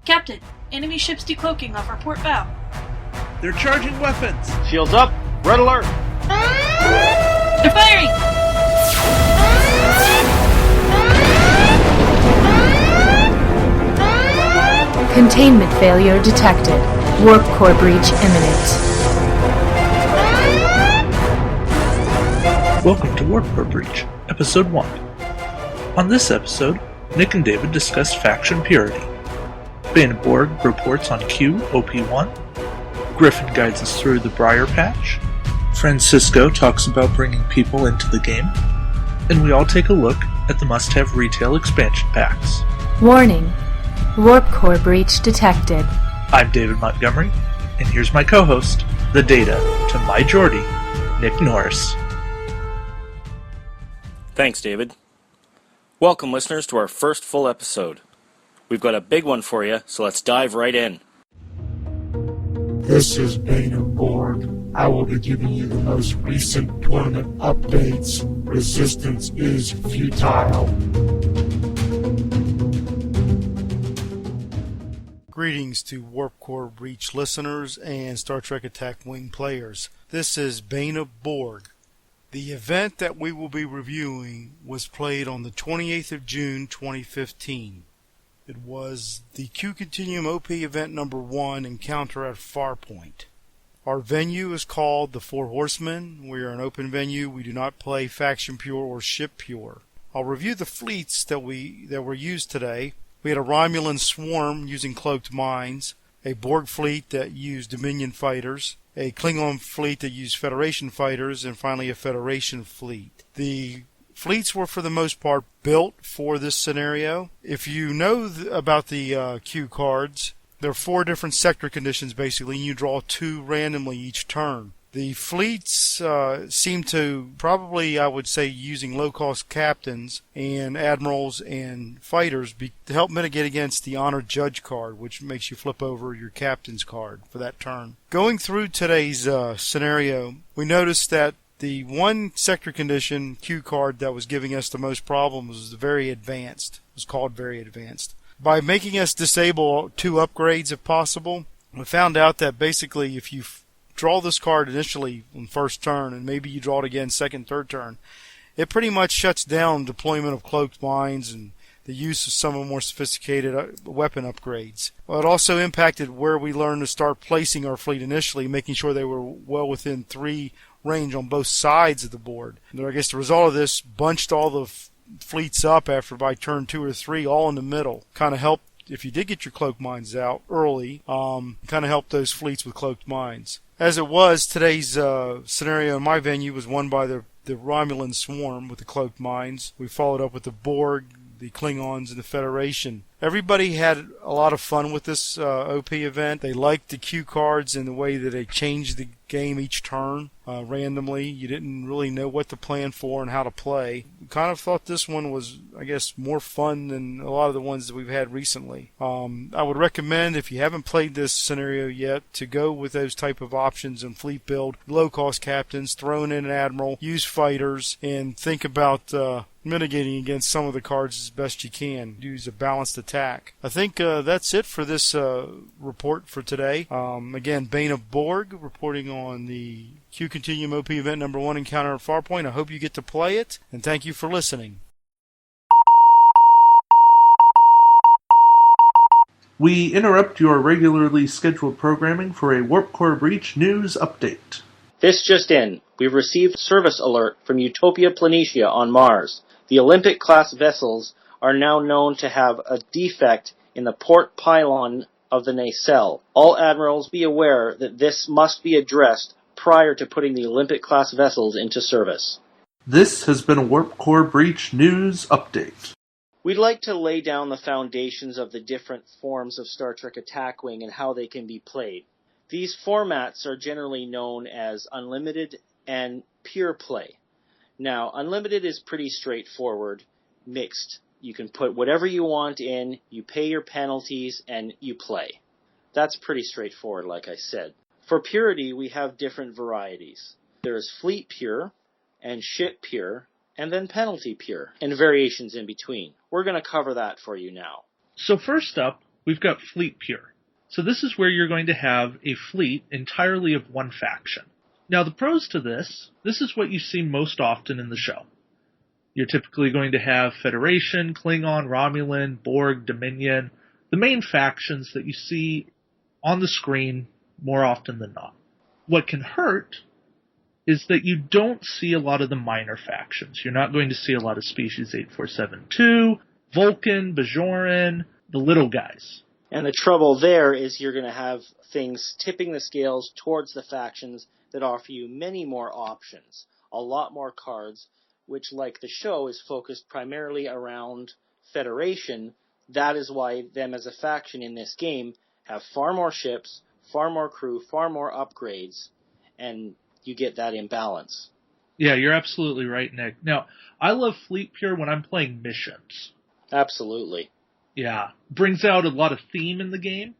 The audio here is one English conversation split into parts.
Captain, enemy ships decloaking off our port bow. They're charging weapons! Shields up! Red alert! They're firing! Containment failure detected. Warp core breach imminent. Welcome to Warp Core Breach, Episode 1. On this episode, Nick and David discuss faction purity. BaneofBorg reports on Q OP1. Griffin guides us through the Briar Patch. Francisco talks about bringing people into the game. And we all take a look at the must-have retail expansion packs. Warning. Warp core breach detected. I'm David Montgomery, and here's my co-host, the Data, to my Geordie, Nick Norris. Thanks, David. Welcome, listeners, to our first full episode. We've got a big one for you, so let's dive right in. This is BaneofBorg. I will be giving you the most recent tournament updates. Resistance is futile. Greetings to Warp Core Breach listeners and Star Trek Attack Wing players. This is BaneofBorg. The event that we will be reviewing was played on the 28th of June 2015. It was the Q Continuum OP event number 1, Encounter at Farpoint. Our venue is called the Four Horsemen. We are an open venue. We do not play Faction Pure or Ship Pure. I'll review the fleets that were used today. We had a Romulan swarm using cloaked mines, a Borg fleet that used Dominion fighters, a Klingon fleet that used Federation fighters, and finally a Federation fleet. The fleets were for the most part built for this scenario. If you know about the Q cards, there are 4 different sector conditions basically, and you draw 2 randomly each turn. The fleets seem to probably, I would say, using low-cost captains and admirals and fighters to help mitigate against the Honored Judge card, which makes you flip over your captain's card for that turn. Going through today's scenario, we noticed that the one sector condition Q card that was giving us the most problems was very advanced. It was called very advanced. By making us disable 2 upgrades if possible, we found out that basically if you draw this card initially on first turn, and maybe you draw it again second, third turn, it pretty much shuts down deployment of cloaked mines and the use of some of the more sophisticated weapon upgrades. Well, it also impacted where we learned to start placing our fleet initially, making sure they were well within 3 range on both sides of the board. And I guess the result of this bunched all the fleets up after by turn 2 or 3, all in the middle. Kind of helped, if you did get your cloaked mines out early, kind of helped those fleets with cloaked mines. As it was, today's scenario in my venue was won by the Romulan swarm with the cloaked mines. We followed up with the Borg, the Klingons, and the Federation. Everybody had a lot of fun with this OP event. They liked the Q cards and the way that they changed the game each turn randomly. You didn't really know what to plan for and how to play. We kind of thought this one was, I guess, more fun than a lot of the ones that we've had recently. I would recommend, if you haven't played this scenario yet, to go with those type of options and fleet build, low-cost captains, throw in an admiral, use fighters, and think about mitigating against some of the cards as best you can. Use a balanced attack. I think that's it for this report for today. Again, BaneofBorg reporting on the Q Continuum OP event number 1, Encounter at Farpoint. I hope you get to play it, and thank you for listening. We interrupt your regularly scheduled programming for a Warp Core Breach news update. This just in. We've received service alert from Utopia Planitia on Mars. The Olympic-class vessels are now known to have a defect in the port pylon of the nacelle. All admirals be aware that this must be addressed prior to putting the Olympic-class vessels into service. This has been a Warp Core Breach news update. We'd like to lay down the foundations of the different forms of Star Trek Attack Wing and how they can be played. These formats are generally known as Unlimited and Pure Play. Now, Unlimited is pretty straightforward, mixed. You can put whatever you want in, you pay your penalties, and you play. That's pretty straightforward, like I said. For purity, we have different varieties. There is Fleet Pure, and Ship Pure, and then Penalty Pure, and variations in between. We're going to cover that for you now. So first up, we've got Fleet Pure. So this is where you're going to have a fleet entirely of one faction. Now the pros to this is what you see most often in the show. You're typically going to have Federation, Klingon, Romulan, Borg, Dominion, the main factions that you see on the screen more often than not. What can hurt is that you don't see a lot of the minor factions. You're not going to see a lot of Species 8472, Vulcan, Bajoran, the little guys. And the trouble there is you're going to have things tipping the scales towards the factions that offer you many more options, a lot more cards, which, like the show, is focused primarily around Federation. That is why them as a faction in this game have far more ships, far more crew, far more upgrades, and you get that imbalance. Yeah, you're absolutely right, Nick. Now, I love Fleet Pure when I'm playing missions. Absolutely. Yeah, brings out a lot of theme in the game.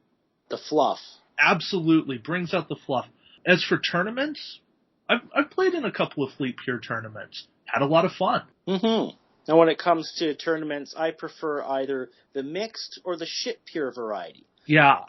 The fluff. Absolutely, brings out the fluff. As for tournaments, I've played in a couple of Fleet Pure tournaments. Had a lot of fun. Mm-hmm. Now, when it comes to tournaments, I prefer either the mixed or the ship pure variety. Yeah,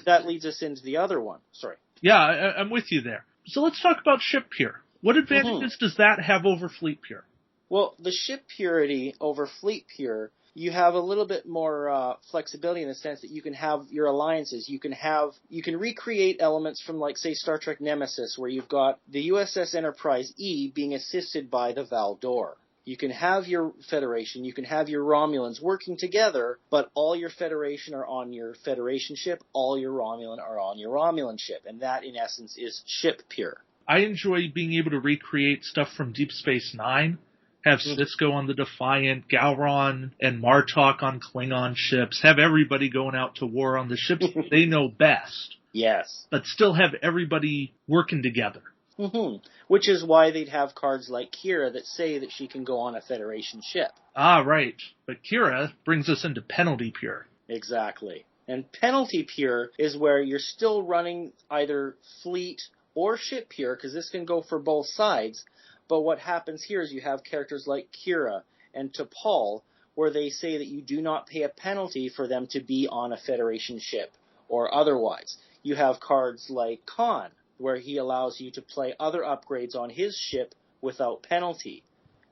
That leads us into the other one. Sorry. Yeah, I'm with you there. So let's talk about ship pure. What advantages does that have over Fleet Pure? Well, the ship purity over Fleet Pure, you have a little bit more flexibility in the sense that you can have your alliances. You can recreate elements from, like, say, Star Trek Nemesis, where you've got the USS Enterprise E being assisted by the Valdor. You can have your Federation, you can have your Romulans working together, but all your Federation are on your Federation ship, all your Romulan are on your Romulan ship, and that, in essence, is ship pure. I enjoy being able to recreate stuff from Deep Space Nine. Have Sisko on the Defiant, Gowron and Martok on Klingon ships. Have everybody going out to war on the ships they know best. Yes. But still have everybody working together. Mm-hmm. Which is why they'd have cards like Kira that say that she can go on a Federation ship. Ah, right. But Kira brings us into Penalty Pure. Exactly. And Penalty Pure is where you're still running either fleet or ship pure, because this can go for both sides. But what happens here is you have characters like Kira and T'Pol, where they say that you do not pay a penalty for them to be on a Federation ship or otherwise. You have cards like Khan, where he allows you to play other upgrades on his ship without penalty.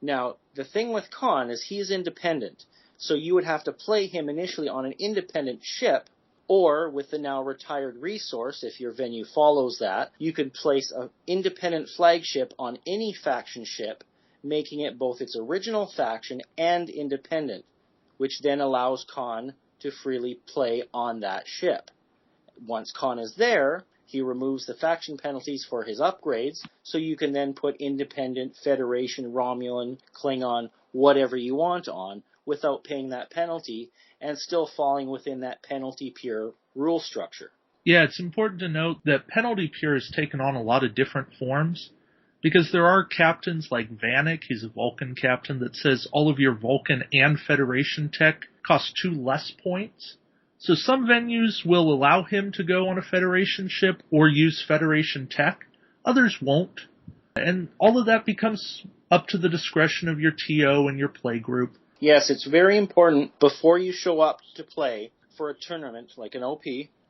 Now, the thing with Khan is he is independent, so you would have to play him initially on an independent ship, or with the now retired resource, if your venue follows that, you could place an independent flagship on any faction ship, making it both its original faction and independent, which then allows Khan to freely play on that ship. Once Khan is there, he removes the faction penalties for his upgrades, so you can then put independent, Federation, Romulan, Klingon, whatever you want on, without paying that penalty, and still falling within that Penalty Pure rule structure. Yeah, it's important to note that Penalty Pure has taken on a lot of different forms, because there are captains like Vanek, he's a Vulcan captain, that says all of your Vulcan and Federation tech cost 2 less points. So some venues will allow him to go on a Federation ship or use Federation tech. Others won't. And all of that becomes up to the discretion of your TO and your play group. Yes, it's very important before you show up to play for a tournament, like an OP,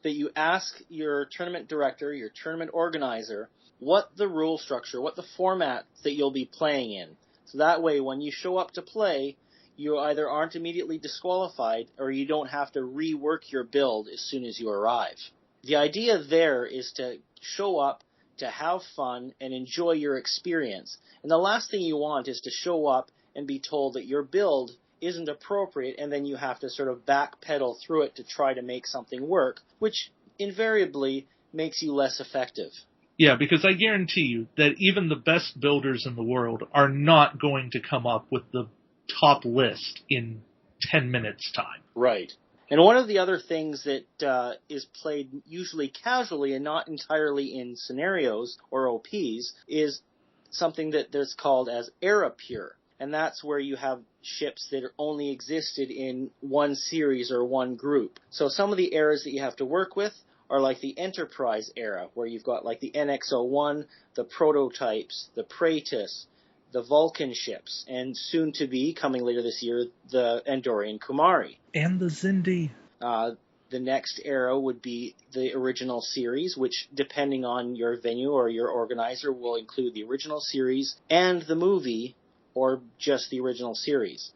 that you ask your tournament director, your tournament organizer, what the rule structure, what the format that you'll be playing in. So that way, when you show up to play, you either aren't immediately disqualified or you don't have to rework your build as soon as you arrive. The idea there is to show up, to have fun, and enjoy your experience. And the last thing you want is to show up and be told that your build isn't appropriate, and then you have to sort of backpedal through it to try to make something work, which invariably makes you less effective. Yeah, because I guarantee you that even the best builders in the world are not going to come up with the top list in 10 minutes' time. Right. And one of the other things that is played usually casually and not entirely in scenarios or OPs is something that there's called as Era Pure. And that's where you have ships that only existed in one series or one group. So some of the eras that you have to work with are like the Enterprise era, where you've got like the NX-01, the Prototypes, the Praetus, the Vulcan ships, and soon to be, coming later this year, the Andorian Kumari. And the Zindi. The next era would be the original series, which, depending on your venue or your organizer, will include the original series and the movie, or just the original series.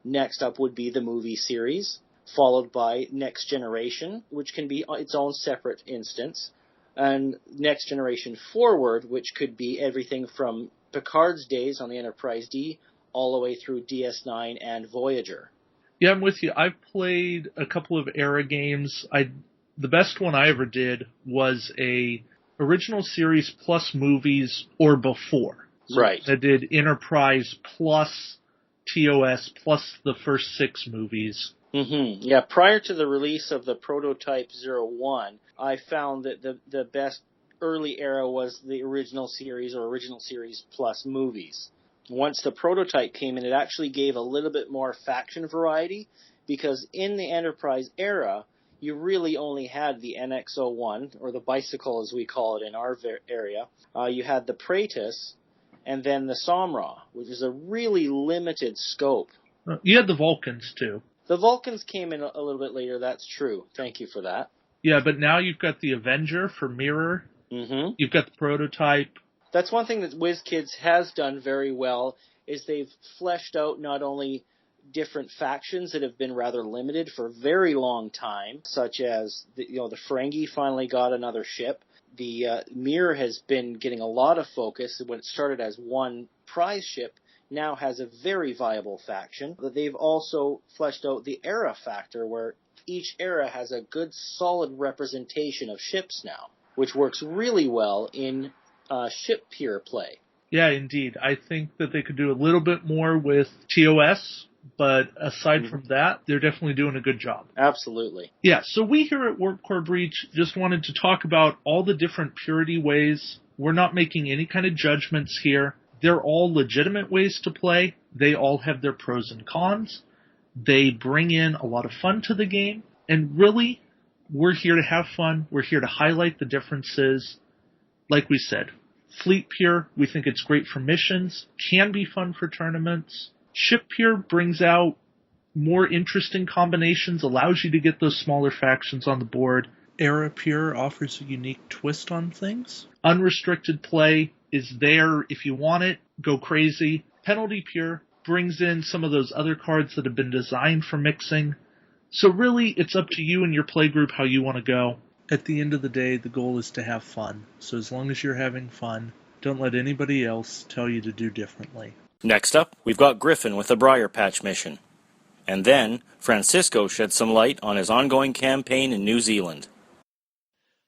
Next up would be the movie series, followed by Next Generation, which can be its own separate instance, and Next Generation Forward, which could be everything from Picard's days on the Enterprise D all the way through DS9 and Voyager. Yeah, I'm with you. I've played a couple of era games. The best one I ever did was a original series plus movies or before. So Right. I did Enterprise plus TOS plus the first 6 movies. Mm-hmm. Yeah, prior to the release of the Prototype 01, I found that the best early era was the original series or original series plus movies. Once the Prototype came in, it actually gave a little bit more faction variety, because in the Enterprise era, you really only had the NX-01, or the Bicycle as we call it in our area. You had the Praetus, and then the Samra, which is a really limited scope. You had the Vulcans, too. The Vulcans came in a little bit later, that's true. Thank you for that. Yeah, but now you've got the Avenger for Mirror. Mm-hmm. You've got the Prototype. That's one thing that WizKids has done very well, is they've fleshed out not only different factions that have been rather limited for a very long time, such as the Ferengi finally got another ship. The Mir has been getting a lot of focus. When it started as one prize ship, now has a very viable faction. But they've also fleshed out the era factor, where each era has a good solid representation of ships now, which works really well in ship peer play. Yeah, indeed. I think that they could do a little bit more with TOS, but aside from that, they're definitely doing a good job. Absolutely. Yeah, so we here at Warp Core Breach just wanted to talk about all the different purity ways. We're not making any kind of judgments here. They're all legitimate ways to play. They all have their pros and cons. They bring in a lot of fun to the game. And really, we're here to have fun. We're here to highlight the differences. Like we said, Fleet Pure, we think it's great for missions, can be fun for tournaments. Ship Pure brings out more interesting combinations, allows you to get those smaller factions on the board. Era Pure offers a unique twist on things. Unrestricted play is there if you want it, go crazy. Penalty Pure brings in some of those other cards that have been designed for mixing. So really, it's up to you and your play group how you want to go. At the end of the day, the goal is to have fun. So as long as you're having fun, don't let anybody else tell you to do differently. Next up, we've got Griffin with the Briar Patch mission. And then, Francisco sheds some light on his ongoing campaign in New Zealand.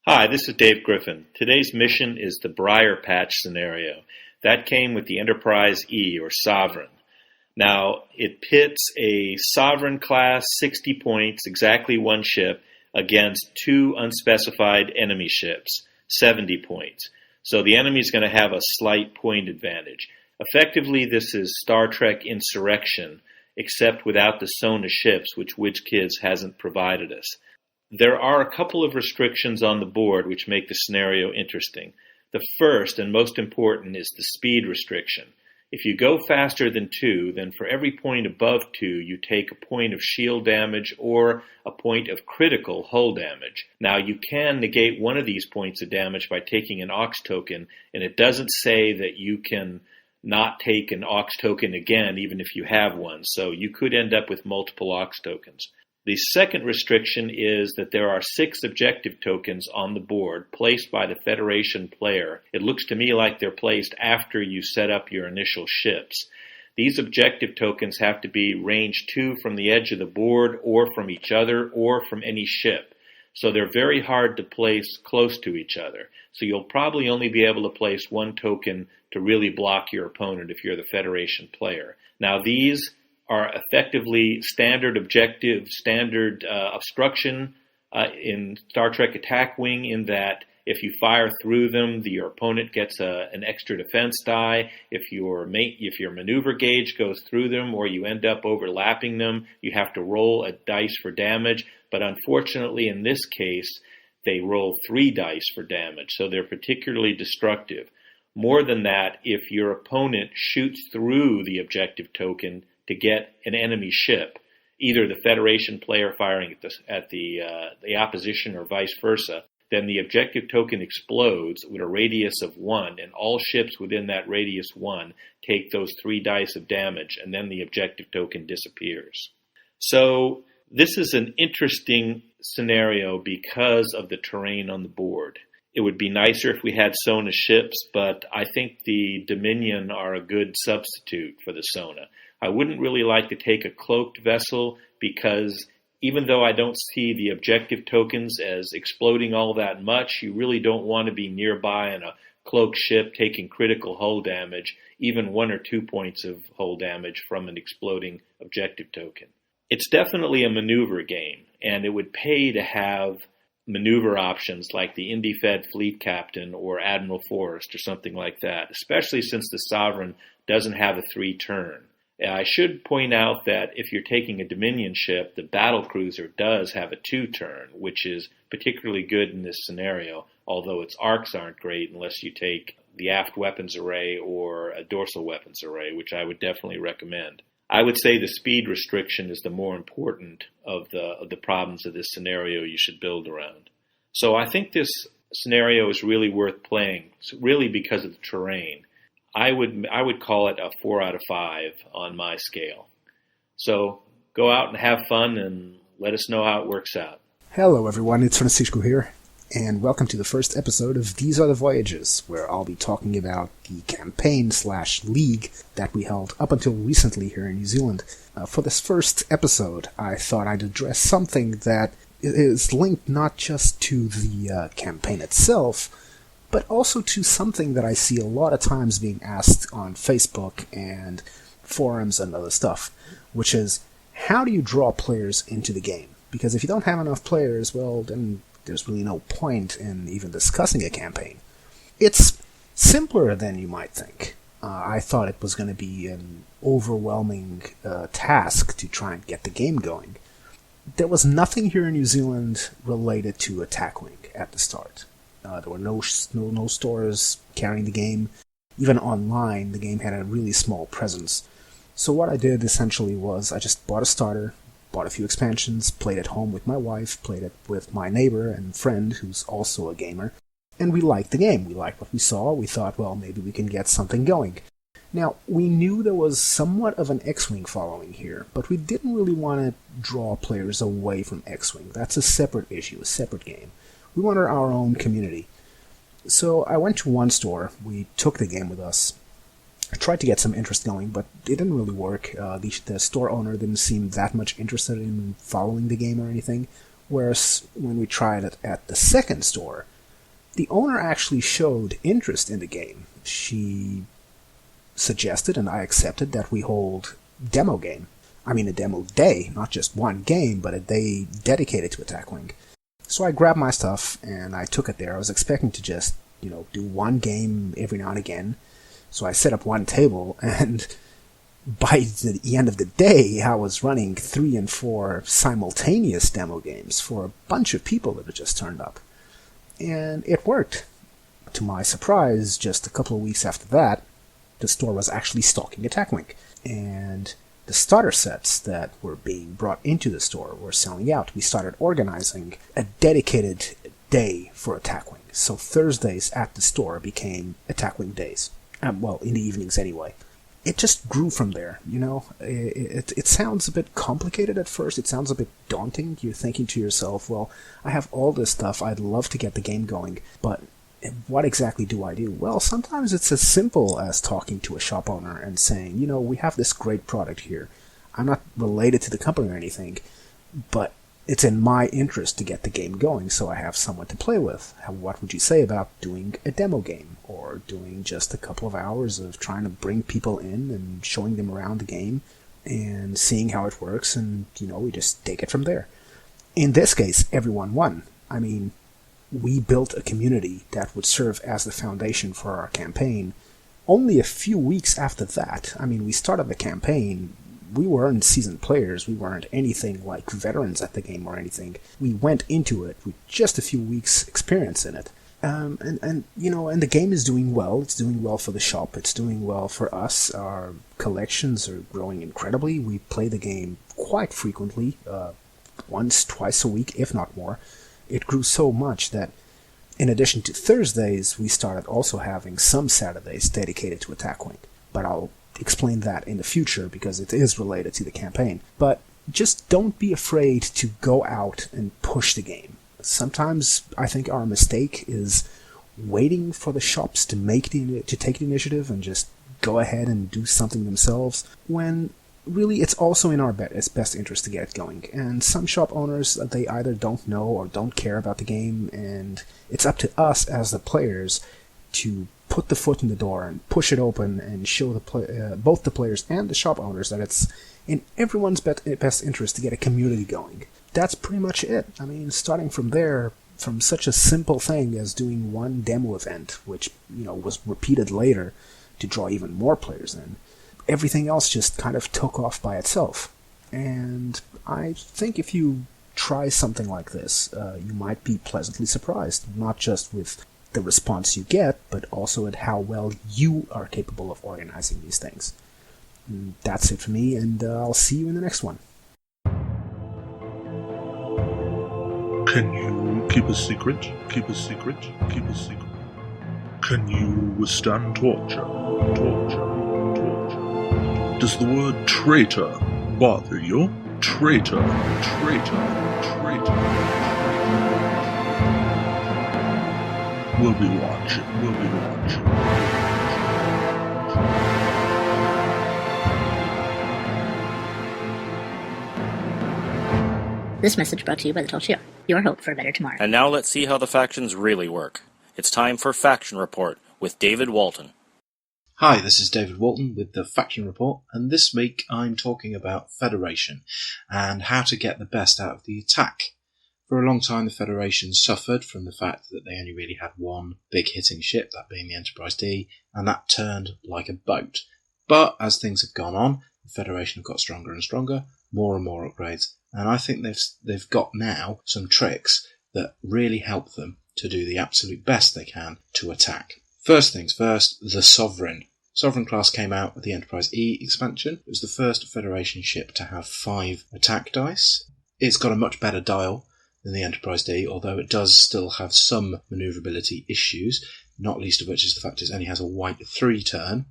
Hi, this is Dave Griffin. Today's mission is the Briar Patch scenario. That came with the Enterprise E, or Sovereign. Now, it pits a Sovereign class, 60 points, exactly one ship, against 2 unspecified enemy ships, 70 points. So the enemy's going to have a slight point advantage. Effectively, this is Star Trek Insurrection, except without the Sona ships, which WizKids hasn't provided us. There are a couple of restrictions on the board which make the scenario interesting. The first and most important is the speed restriction. If you go faster than 2, then for every point above 2, you take a point of shield damage or a point of critical hull damage. Now, you can negate one of these points of damage by taking an Ox token, and it doesn't say that you can not take an Ox token again, even if you have one, so you could end up with multiple Ox tokens. The second restriction is that there are 6 objective tokens on the board placed by the Federation player. It looks to me like they're placed after you set up your initial ships. These objective tokens have to be range 2 from the edge of the board, or from each other, or from any ship. So they're very hard to place close to each other. So you'll probably only be able to place 1 token to really block your opponent if you're the Federation player. Now these are effectively standard objective, standard obstruction in Star Trek Attack Wing, in that if you fire through them, your opponent gets an extra defense die. If your maneuver gauge goes through them, or you end up overlapping them, you have to roll a dice for damage. But unfortunately, in this case, they roll 3 dice for damage, so they're particularly destructive. More than that, if your opponent shoots through the objective token to get an enemy ship, either the Federation player firing at the opposition or vice versa, then the objective token explodes with a radius of 1, and all ships within that radius 1 take those 3 dice of damage, and then the objective token disappears. So this is an interesting scenario because of the terrain on the board. It would be nicer if we had Sona ships, but I think the Dominion are a good substitute for the Sona. I wouldn't really like to take a cloaked vessel because even though I don't see the objective tokens as exploding all that much, you really don't want to be nearby in a cloaked ship taking critical hull damage, even 1 or 2 points of hull damage from an exploding objective token. It's definitely a maneuver game, and it would pay to have maneuver options like the Indy-Fed Fleet Captain or Admiral Forrest or something like that, especially since the Sovereign doesn't have a 3-turn. I should point out that if you're taking a Dominion ship, the battlecruiser does have a 2-turn, which is particularly good in this scenario, although its arcs aren't great unless you take the aft weapons array or a dorsal weapons array, which I would definitely recommend. I would say the speed restriction is the more important of the problems of this scenario you should build around. So I think this scenario is really worth playing, really because of the terrain. I would call it a 4 out of 5 on my scale. So go out and have fun and let us know how it works out. Hello everyone, it's Francisco here, and welcome to the first episode of These Are the Voyages, where I'll be talking about the campaign/league that we held up until recently here in New Zealand. For this first episode, I thought I'd address something that is linked not just to the campaign itself, but also to something that I see a lot of times being asked on Facebook and forums and other stuff, which is, how do you draw players into the game? Because if you don't have enough players, well, then there's really no point in even discussing a campaign. It's simpler than you might think. I thought it was going to be an overwhelming task to try and get the game going. There was nothing here in New Zealand related to Attack Wing at the start. There were no stores carrying the game. Even online, the game had a really small presence. So what I did essentially was I just bought a starter, bought a few expansions, played at home with my wife, played it with my neighbor and friend who's also a gamer, and we liked the game. We liked what we saw. We thought, well, maybe we can get something going. Now, we knew there was somewhat of an X-Wing following here, but we didn't really want to draw players away from X-Wing. That's a separate issue, a separate game. We wanted our own community. So I went to one store. We took the game with us. I tried to get some interest going, but it didn't really work. The store owner didn't seem that much interested in following the game or anything. Whereas when we tried it at the second store, the owner actually showed interest in the game. She suggested, and I accepted, that we hold a demo day, not just one game, but a day dedicated to Attack Wing. So I grabbed my stuff and I took it there. I was expecting to just, do one game every now and again. So I set up one table, and by the end of the day, I was running 3 and 4 simultaneous demo games for a bunch of people that had just turned up. And it worked. To my surprise, just a couple of weeks after that, the store was actually stocking Attack Wing. And the starter sets that were being brought into the store were selling out. We started organizing a dedicated day for Attack Wing. So Thursdays at the store became Attack Wing days. In the evenings anyway. It just grew from there, It sounds a bit complicated at first. It sounds a bit daunting. You're thinking to yourself, well, I have all this stuff. I'd love to get the game going, but what exactly do I do? Well, sometimes it's as simple as talking to a shop owner and saying, we have this great product here. I'm not related to the company or anything, but it's in my interest to get the game going, so I have someone to play with. What would you say about doing a demo game, or doing just a couple of hours of trying to bring people in and showing them around the game and seeing how it works, and, we just take it from there. In this case, everyone won. We built a community that would serve as the foundation for our campaign. Only a few weeks after that, we started the campaign. We weren't seasoned players. We weren't anything like veterans at the game or anything. We went into it with just a few weeks' experience in it. And the game is doing well. It's doing well for the shop. It's doing well for us. Our collections are growing incredibly. We play the game quite frequently, once, twice a week, if not more. It grew so much that in addition to Thursdays, we started also having some Saturdays dedicated to Attack Wing. But I'll explain that in the future because it is related to the campaign. But just don't be afraid to go out and push the game. Sometimes I think our mistake is waiting for the shops to take the initiative and just go ahead and do something themselves, when really it's also in our best interest to get it going. And some shop owners, they either don't know or don't care about the game, and it's up to us as the players to put the foot in the door and push it open and show both the players and the shop owners that it's in everyone's best interest to get a community going. That's pretty much it. I mean, starting from there, from such a simple thing as doing one demo event, which, was repeated later to draw even more players in, everything else just kind of took off by itself. And I think if you try something like this, you might be pleasantly surprised, not just with the response you get, but also at how well you are capable of organizing these things. And that's it for me, and I'll see you in the next one. Can you keep a secret? Keep a secret? Keep a secret? Can you withstand torture? Torture? Torture? Does the word traitor bother you? Traitor? Traitor? Traitor? We'll be watching. We'll be watching. This message brought to you by the tall Shiar, your hope for a better tomorrow. And now let's see how the factions really work. It's time for Faction Report with David Walton. Hi, this is David Walton with the Faction Report, and this week I'm talking about Federation and how to get the best out of the attack. For a long time the Federation suffered from the fact that they only really had one big hitting ship, that being the Enterprise D, and that turned like a boat. But as things have gone on, the Federation have got stronger and stronger, more and more upgrades, and I think they've got now some tricks that really help them to do the absolute best they can to attack. First things first, the Sovereign. Sovereign class came out with the Enterprise E expansion. It was the first Federation ship to have 5 attack dice. It's got a much better dial than the Enterprise D, although it does still have some manoeuvrability issues, not least of which is the fact it only has a white 3 turn,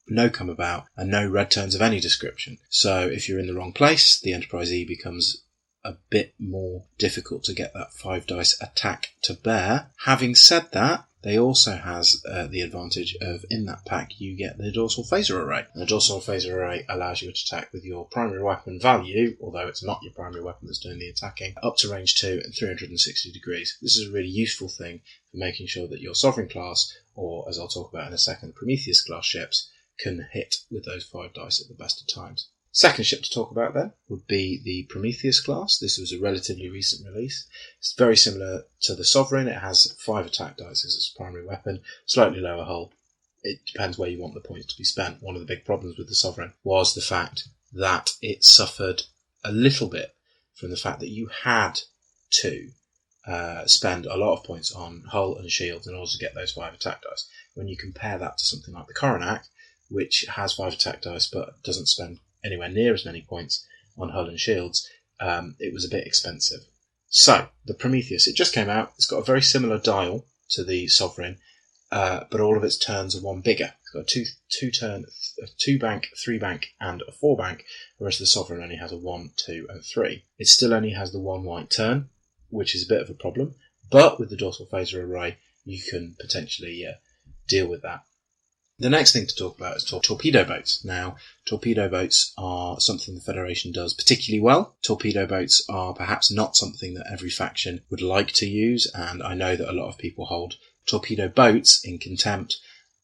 no come about, and no red turns of any description. So if you're in the wrong place, the Enterprise E becomes a bit more difficult to get that 5 dice attack to bear. Having said that, they also has the advantage of, in that pack, you get the dorsal phaser array. And the dorsal phaser array allows you to attack with your primary weapon value, although it's not your primary weapon that's doing the attacking, up to range 2 and 360 degrees. This is a really useful thing for making sure that your Sovereign class, or as I'll talk about in a second, Prometheus class ships, can hit with those 5 dice at the best of times. Second ship to talk about then would be the Prometheus class. This was a relatively recent release. It's very similar to the Sovereign. It has 5 attack dice as its primary weapon, slightly lower hull. It depends where you want the points to be spent. One of the big problems with the Sovereign was the fact that it suffered a little bit from the fact that you had to spend a lot of points on hull and shields in order to get those 5 attack dice. When you compare that to something like the Coronac, which has 5 attack dice but doesn't spend anywhere near as many points on hull and shields, it was a bit expensive. So, the Prometheus, it just came out. It's got a very similar dial to the Sovereign, but all of its turns are one bigger. It's got a 2 bank, 3 bank, and a 4 bank, whereas the Sovereign only has a 1, 2, and 3. It still only has the 1 white turn, which is a bit of a problem, but with the dorsal phaser array, you can potentially deal with that. The next thing to talk about is torpedo boats. Now, torpedo boats are something the Federation does particularly well. Torpedo boats are perhaps not something that every faction would like to use, and I know that a lot of people hold torpedo boats in contempt,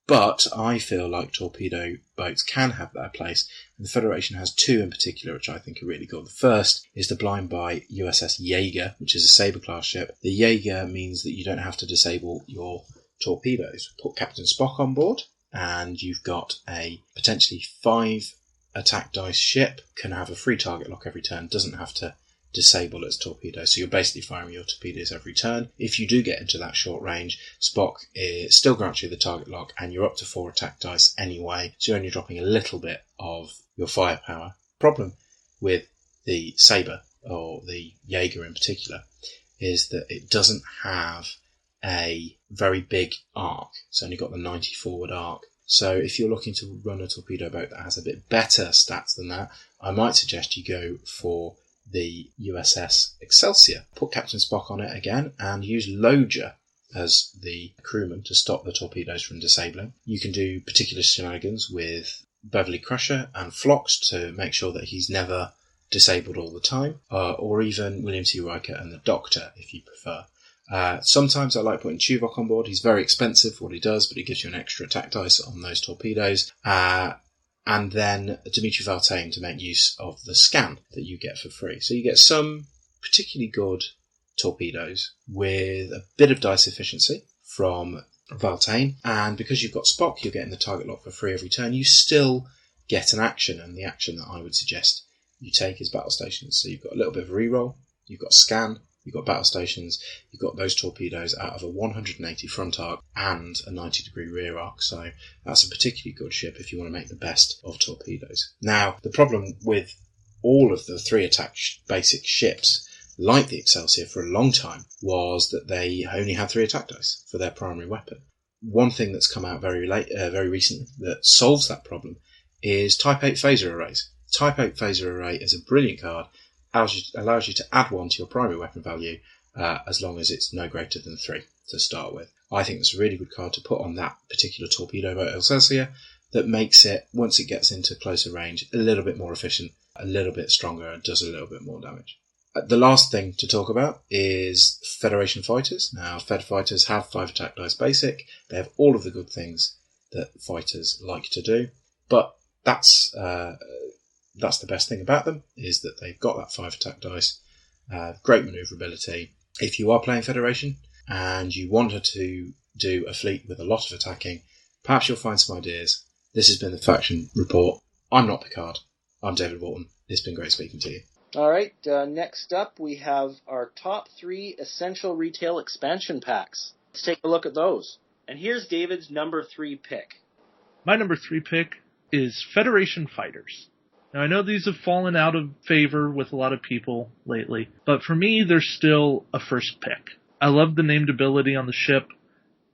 but I feel like torpedo boats can have their place, and the Federation has 2 in particular which I think are really good. The first is the Blind by USS Jaeger, which is a Sabre-class ship. The Jaeger means that you don't have to disable your torpedoes. Put Captain Spock on board, and you've got a potentially 5 attack dice ship, can have a free target lock every turn, doesn't have to disable its torpedo. So you're basically firing your torpedoes every turn. If you do get into that short range, Spock still grants you the target lock, and you're up to 4 attack dice anyway, so you're only dropping a little bit of your firepower. Problem with the Sabre, or the Jaeger in particular, is that it doesn't have a very big arc. It's only got the 90 forward arc. So if you're looking to run a torpedo boat that has a bit better stats than that, I might suggest you go for the USS Excelsior. Put Captain Spock on it again and use Loja as the crewman to stop the torpedoes from disabling. You can do particular shenanigans with Beverly Crusher and Phlox to make sure that he's never disabled all the time, or even William T. Riker and the Doctor if you prefer. Sometimes I like putting Tuvok on board. He's very expensive for what he does, but he gives you an extra attack dice on those torpedoes. And then Dimitri Valtain to make use of the scan that you get for free. So you get some particularly good torpedoes with a bit of dice efficiency from Valtain. And because you've got Spock, you're getting the target lock for free every turn. You still get an action, and the action that I would suggest you take is battle stations. So you've got a little bit of reroll, you've got scan, you've got battle stations, you've got those torpedoes out of a 180 front arc and a 90-degree rear arc. So that's a particularly good ship if you want to make the best of torpedoes. Now, the problem with all of the 3 attack basic ships, like the Excelsior for a long time, was that they only had 3 attack dice for their primary weapon. One thing that's come out very recently that solves that problem is Type 8 phaser arrays. Type 8 phaser array is a brilliant card. Allows you to add 1 to your primary weapon value as long as it's no greater than 3 to start with. I think it's a really good card to put on that particular torpedo boat Excelsior that makes it, once it gets into closer range, a little bit more efficient, a little bit stronger, and does a little bit more damage. The last thing to talk about is Federation fighters. Now, Fed fighters have 5 attack dice basic. They have all of the good things that fighters like to do, but that's the best thing about them, is that they've got that 5 attack dice, great maneuverability. If you are playing Federation and you wanted to do a fleet with a lot of attacking, perhaps you'll find some ideas. This has been the Faction Report. I'm not Picard. I'm David Walton. It's been great speaking to you. All right, next up we have our top 3 essential retail expansion packs. Let's take a look at those. And here's David's number 3 pick. My number 3 pick is Federation Fighters. Now, I know these have fallen out of favor with a lot of people lately, but for me, they're still a first pick. I love the named ability on the ship.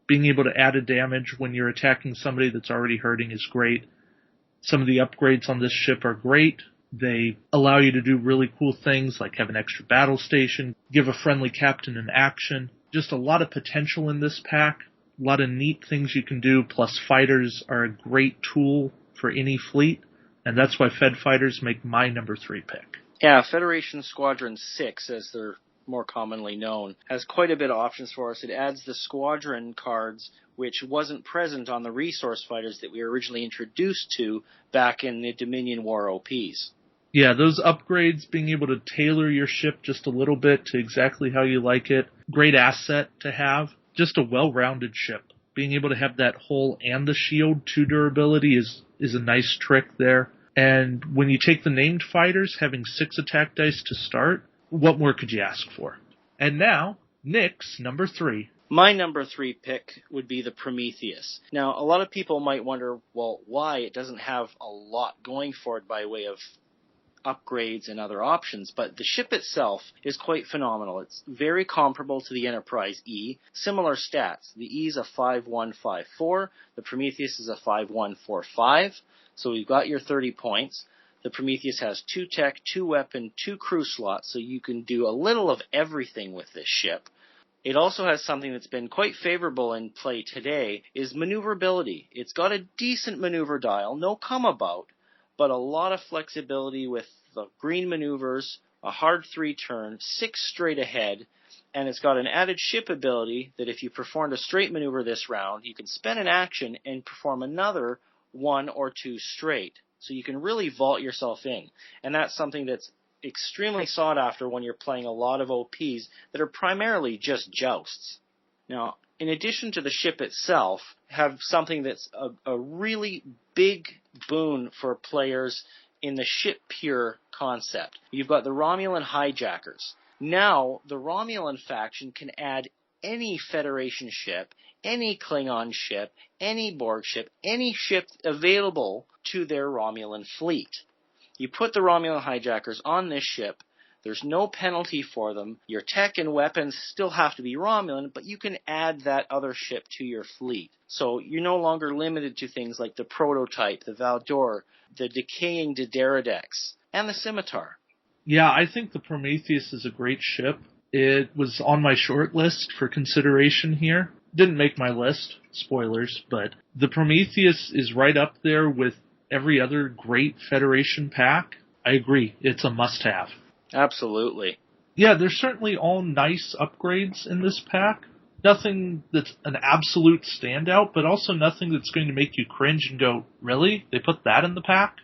Being able to add a damage when you're attacking somebody that's already hurting is great. Some of the upgrades on this ship are great. They allow you to do really cool things like have an extra battle station, give a friendly captain an action. Just a lot of potential in this pack. A lot of neat things you can do, plus fighters are a great tool for any fleet. And that's why Fed Fighters make my number 3 pick. Yeah, Federation Squadron 6, as they're more commonly known, has quite a bit of options for us. It adds the Squadron cards, which wasn't present on the Resource Fighters that we were originally introduced to back in the Dominion War OPs. Yeah, those upgrades, being able to tailor your ship just a little bit to exactly how you like it, great asset to have. Just a well-rounded ship. Being able to have that hull and the shield 2 durability is a nice trick there. And when you take the named fighters, having 6 attack dice to start, what more could you ask for? And now, Nick's number 3. My number 3 pick would be the Prometheus. Now, a lot of people might wonder, well, why it doesn't have a lot going for it by way of upgrades and other options, but the ship itself is quite phenomenal. It's very comparable to the Enterprise E. Similar stats. The E is a 5.154. The Prometheus is a 5.145. So we've got your 30 points. The Prometheus has 2 tech, 2 weapon, 2 crew slots, so you can do a little of everything with this ship. It also has something that's been quite favorable in play today, is maneuverability. It's got a decent maneuver dial, no come about, but a lot of flexibility with the green maneuvers, a hard 3 turn, 6 straight ahead, and it's got an added ship ability that if you performed a straight maneuver this round, you can spend an action and perform another 1 or 2 straight. So you can really vault yourself in. And that's something that's extremely sought after when you're playing a lot of OPs that are primarily just jousts. Now, in addition to the ship itself, have something that's a really big boon for players in the ship pure concept. You've got the Romulan hijackers. Now, the Romulan faction can add any Federation ship, any Klingon ship, any Borg ship, any ship available to their Romulan fleet. You put the Romulan hijackers on this ship, there's no penalty for them, your tech and weapons still have to be Romulan, but you can add that other ship to your fleet. So you're no longer limited to things like the Prototype, the Valdor, the decaying Dideridex, and the Scimitar. Yeah, I think the Prometheus is a great ship. It was on my short list for consideration here. Didn't make my list, spoilers, but the Prometheus is right up there with every other great Federation pack. I agree, it's a must-have. Absolutely. Yeah, there's certainly all nice upgrades in this pack. Nothing that's an absolute standout, but also nothing that's going to make you cringe and go, really? They put that in the pack?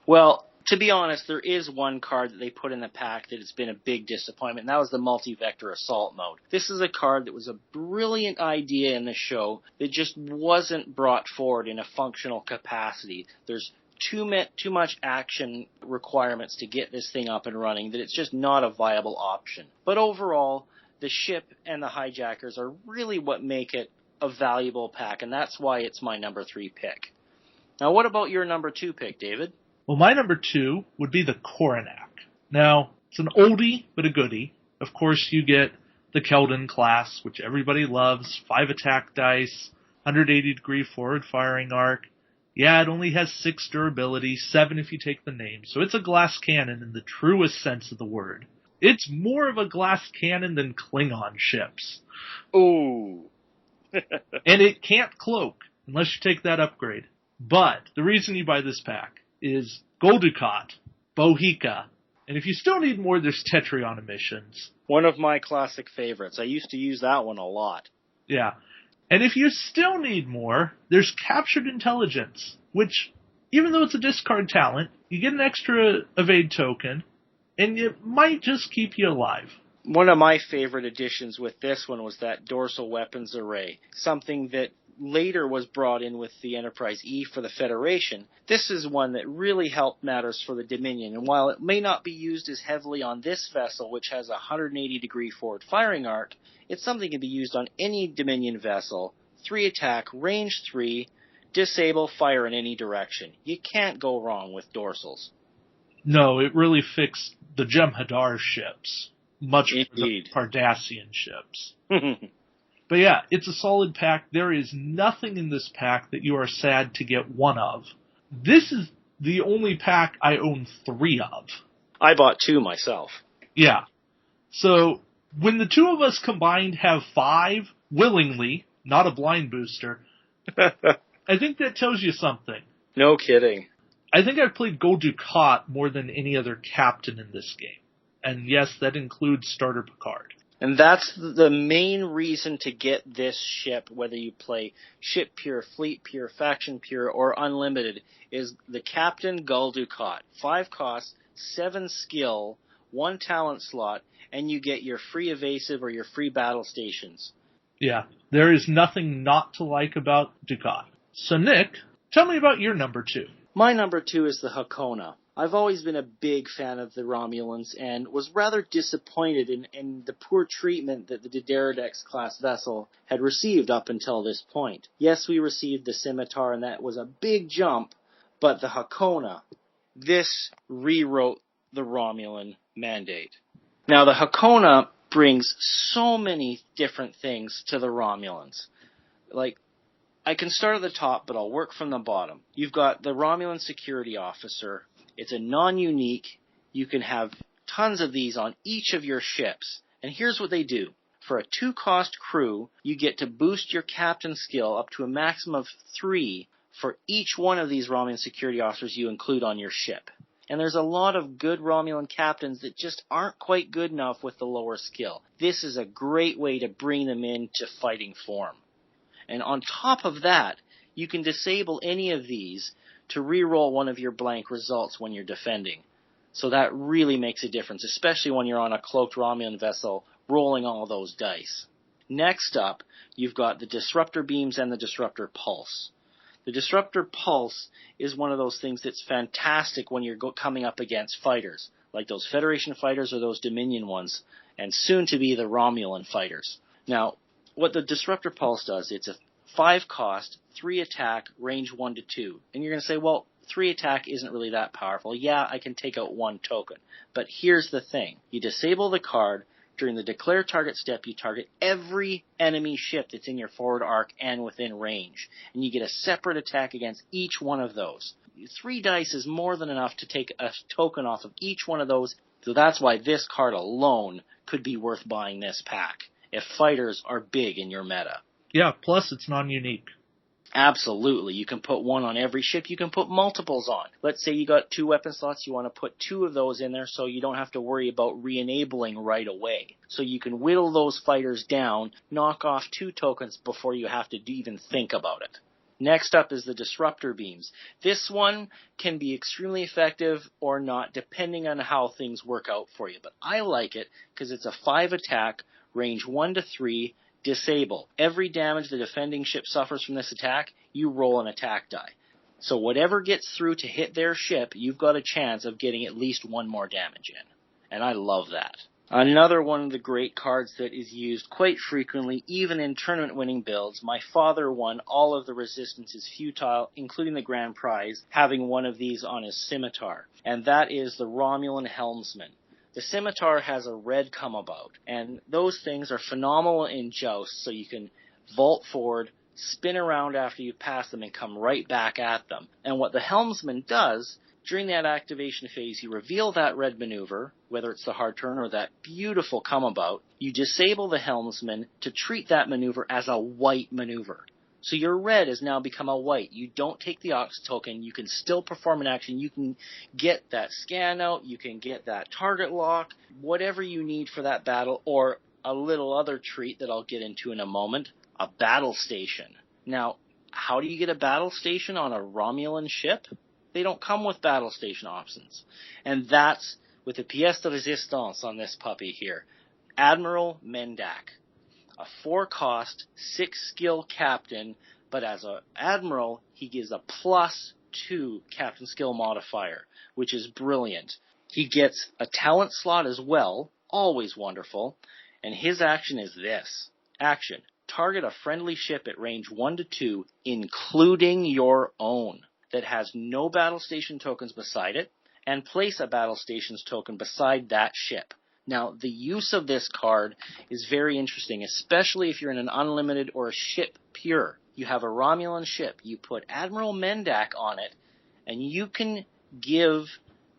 Well, to be honest, there is one card that they put in the pack that has been a big disappointment, and that was the Multi-Vector Assault mode. This is a card that was a brilliant idea in the show that just wasn't brought forward in a functional capacity. There's too much action requirements to get this thing up and running that it's just not a viable option. But overall, the ship and the hijackers are really what make it a valuable pack, and that's why it's my number 3 pick. Now, what about your number 2 pick, David? Well, my number 2 would be the Coronac. Now, it's an oldie, but a goodie. Of course, you get the Keldon class, which everybody loves, 5 attack dice, 180-degree forward firing arc. Yeah, it only has 6 durability, 7 if you take the name, so it's a glass cannon in the truest sense of the word. It's more of a glass cannon than Klingon ships. Ooh. And it can't cloak, unless you take that upgrade. But the reason you buy this pack is Goldukat, Bohica, and if you still need more, there's Tetrion emissions. One of my classic favorites. I used to use that one a lot. Yeah. And if you still need more, there's Captured Intelligence, which, even though it's a discard talent, you get an extra evade token, and it might just keep you alive. One of my favorite additions with this one was that dorsal weapons array, something that later was brought in with the Enterprise E for the Federation. This is one that really helped matters for the Dominion, and while it may not be used as heavily on this vessel, which has a 180-degree forward firing arc, it's something that can be used on any Dominion vessel. 3 attack, range 3, disable, fire in any direction. You can't go wrong with dorsals. No, it really fixed the Jem'Hadar ships, much more than the Indeed. Cardassian ships. But yeah, it's a solid pack. There is nothing in this pack that you are sad to get one of. This is the only pack I own 3 of. I bought 2 myself. Yeah. So, when the 2 of us combined have 5, willingly, not a blind booster, I think that tells you something. No kidding. I think I've played Goldukat more than any other captain in this game. And yes, that includes Starter Picard. And that's the main reason to get this ship, whether you play Ship Pure, Fleet Pure, Faction Pure, or Unlimited, is the Captain Gul Dukat. 5 cost, 7 skill, 1 talent slot, and you get your free evasive or your free battle stations. Yeah, there is nothing not to like about Dukat. So Nick, tell me about your number 2. My number 2 is the Hakona. I've always been a big fan of the Romulans and was rather disappointed in the poor treatment that the Dideridex class vessel had received up until this point. Yes, we received the Scimitar and that was a big jump, but the Hakona, this rewrote the Romulan mandate. Now the Hakona brings so many different things to the Romulans. Like, I can start at the top, but I'll work from the bottom. You've got the Romulan security officer. It's a non-unique. You can have tons of these on each of your ships. And here's what they do. For a 2-cost crew, you get to boost your captain skill up to a maximum of 3 for each one of these Romulan security officers you include on your ship. And there's a lot of good Romulan captains that just aren't quite good enough with the lower skill. This is a great way to bring them into fighting form. And on top of that, you can disable any of these to reroll one of your blank results when you're defending. So that really makes a difference, especially when you're on a cloaked Romulan vessel rolling all those dice. Next up, you've got the Disruptor Beams and the Disruptor Pulse. The Disruptor Pulse is one of those things that's fantastic when you're coming up against fighters, like those Federation fighters or those Dominion ones, and soon to be the Romulan fighters. Now, what the Disruptor Pulse does, it's a 5 cost, 3 attack, range 1 to 2. And you're going to say, well, 3 attack isn't really that powerful. Yeah, I can take out 1 token. But here's the thing. You disable the card. During the declare target step, you target every enemy ship that's in your forward arc and within range. And you get a separate attack against each one of those. 3 dice is more than enough to take a token off of each one of those. So that's why this card alone could be worth buying this pack, if fighters are big in your meta. Yeah, plus it's non-unique. Absolutely. You can put 1 on every ship. You can put multiples on. Let's say you got 2 weapon slots. You want to put 2 of those in there so you don't have to worry about re-enabling right away. So you can whittle those fighters down, knock off 2 tokens before you have to even think about it. Next up is the Disruptor Beams. This one can be extremely effective or not, depending on how things work out for you. But I like it because it's a 5 attack, range 1 to 3, disable. Every damage the defending ship suffers from this attack, you roll an attack die. So whatever gets through to hit their ship, you've got a chance of getting at least 1 more damage in. And I love that. Another one of the great cards that is used quite frequently, even in tournament-winning builds. My father won all of the Resistance is Futile, including the Grand Prize, having one of these on his scimitar. And that is the Romulan Helmsman. The scimitar has a red come about, and those things are phenomenal in jousts, so you can vault forward, spin around after you pass them, and come right back at them. And what the helmsman does, during that activation phase, you reveal that red maneuver, whether it's the hard turn or that beautiful come about. You disable the helmsman to treat that maneuver as a white maneuver. So your red has now become a white. You don't take the Ox token. You can still perform an action. You can get that scan out. You can get that target lock. Whatever you need for that battle, or a little other treat that I'll get into in a moment, a battle station. Now, how do you get a battle station on a Romulan ship? They don't come with battle station options. And that's with the pièce de résistance on this puppy here. Admiral Mendak. A 4 cost, 6 skill captain, but as an admiral, he gives a +2 captain skill modifier, which is brilliant. He gets a talent slot as well, always wonderful, and his action is this. Action. Target a friendly ship at range 1 to 2, including your own, that has no battle station tokens beside it, and place a battle stations token beside that ship. Now, the use of this card is very interesting, especially if you're in an unlimited or a ship pure. You have a Romulan ship, you put Admiral Mendak on it, and you can give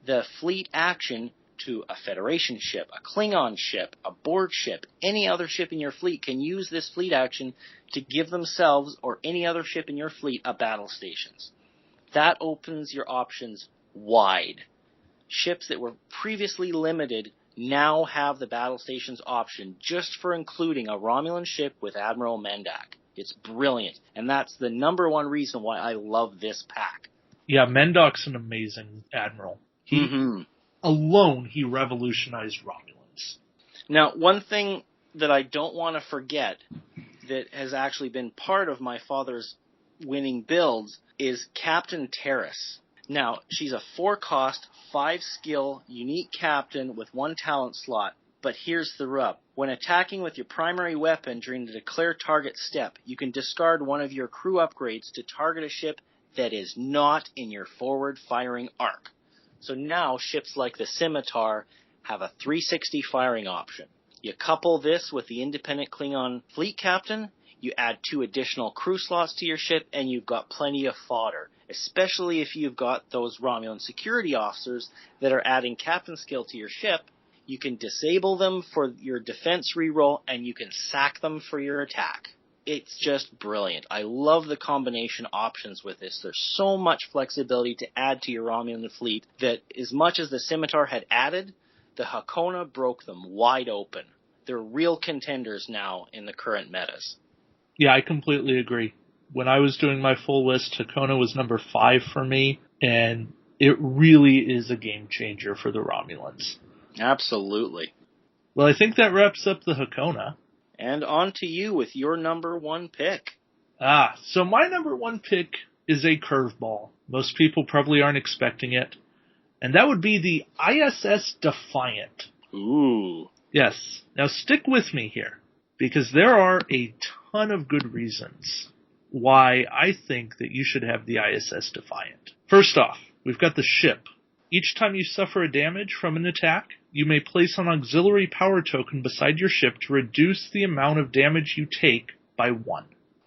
the fleet action to a Federation ship, a Klingon ship, a Borg ship. Any other ship in your fleet can use this fleet action to give themselves or any other ship in your fleet a battle stations. That opens your options wide. Ships that were previously limited now have the battle stations option just for including a Romulan ship with Admiral Mendak. It's brilliant, and that's the number one reason why I love this pack. Yeah, Mendak's an amazing admiral. He revolutionized Romulans. Now, one thing that I don't want to forget that has actually been part of my father's winning builds is Captain Terrace. Now, she's a 4 cost, 5 skill, unique captain with 1 talent slot. But here's the rub. When attacking with your primary weapon during the declare target step, you can discard one of your crew upgrades to target a ship that is not in your forward firing arc. So now ships like the Scimitar have a 360 firing option. You couple this with the independent Klingon fleet captain, you add 2 additional crew slots to your ship, and you've got plenty of fodder, especially if you've got those Romulan security officers that are adding captain skill to your ship. You can disable them for your defense reroll, and you can sack them for your attack. It's just brilliant. I love the combination options with this. There's so much flexibility to add to your Romulan fleet that as much as the Scimitar had added, the Hakona broke them wide open. They're real contenders now in the current metas. Yeah, I completely agree. When I was doing my full list, Hakona was number 5 for me, and it really is a game changer for the Romulans. Absolutely. Well, I think that wraps up the Hakona. And on to you with your number 1 pick. So my number 1 pick is a curveball. Most people probably aren't expecting it. And that would be the ISS Defiant. Ooh. Yes. Now stick with me here, because there are a ton of good reasons why I think that you should have the ISS Defiant. First off, we've got the ship. Each time you suffer a damage from an attack, you may place an auxiliary power token beside your ship to reduce the amount of damage you take by 1.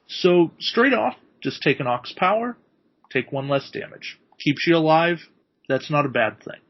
So, straight off, just take an aux power, take 1 less damage. Keeps you alive, that's not a bad thing.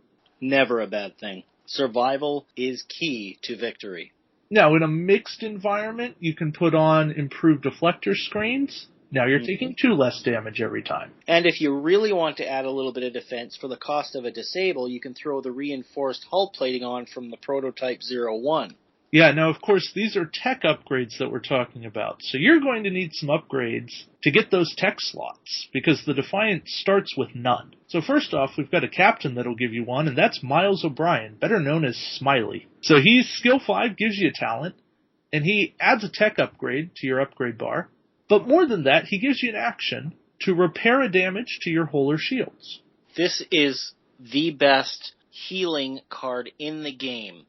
Never a bad thing. Survival is key to victory. Now, in a mixed environment, you can put on improved deflector screens. Now you're taking 2 less damage every time. And if you really want to add a little bit of defense for the cost of a disable, you can throw the reinforced hull plating on from the prototype 01. Yeah, now of course these are tech upgrades that we're talking about. So you're going to need some upgrades to get those tech slots, because the Defiant starts with none. So first off, we've got a captain that'll give you one, and that's Miles O'Brien, better known as Smiley. So he's skill 5, gives you a talent, and he adds a tech upgrade to your upgrade bar. But more than that, he gives you an action to repair a damage to your hull or shields. This is the best healing card in the game,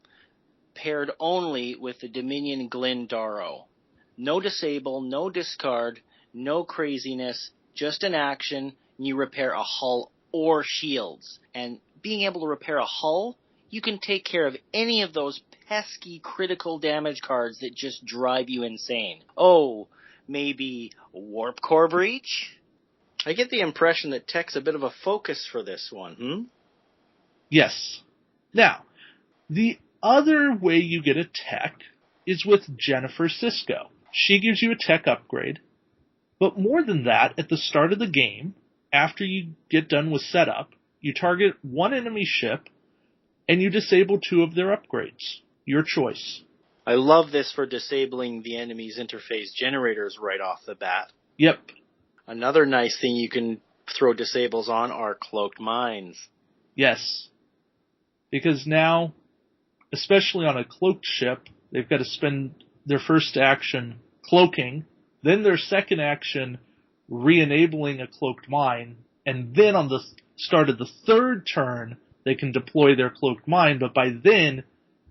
paired only with the Dominion Glendaro. No disable, no discard, no craziness, just an action, and you repair a hull or shields. And being able to repair a hull, you can take care of any of those pesky critical damage cards that just drive you insane. Oh, maybe Warp Core Breach? I get the impression that tech's a bit of a focus for this one, Yes. Now, the other way you get a tech is with Jennifer Sisko. She gives you a tech upgrade, but more than that, at the start of the game, after you get done with setup, you target 1 enemy ship, and you disable 2 of their upgrades. Your choice. I love this for disabling the enemy's interface generators right off the bat. Yep. Another nice thing you can throw disables on are cloaked mines. Yes. Because now, especially on a cloaked ship, they've got to spend their first action cloaking, then their second action re-enabling a cloaked mine, and then on the start of the third turn, they can deploy their cloaked mine, but by then,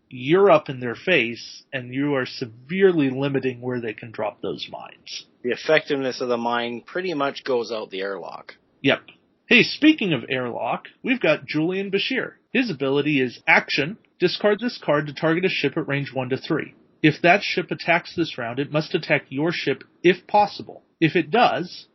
you're up in their face, and you are severely limiting where they can drop those mines. The effectiveness of the mine pretty much goes out the airlock. Yep. Hey, speaking of airlock, we've got Julian Bashir. His ability is action, discard this card to target a ship at range 1 to 3. If that ship attacks this round, it must attack your ship if possible. If it does,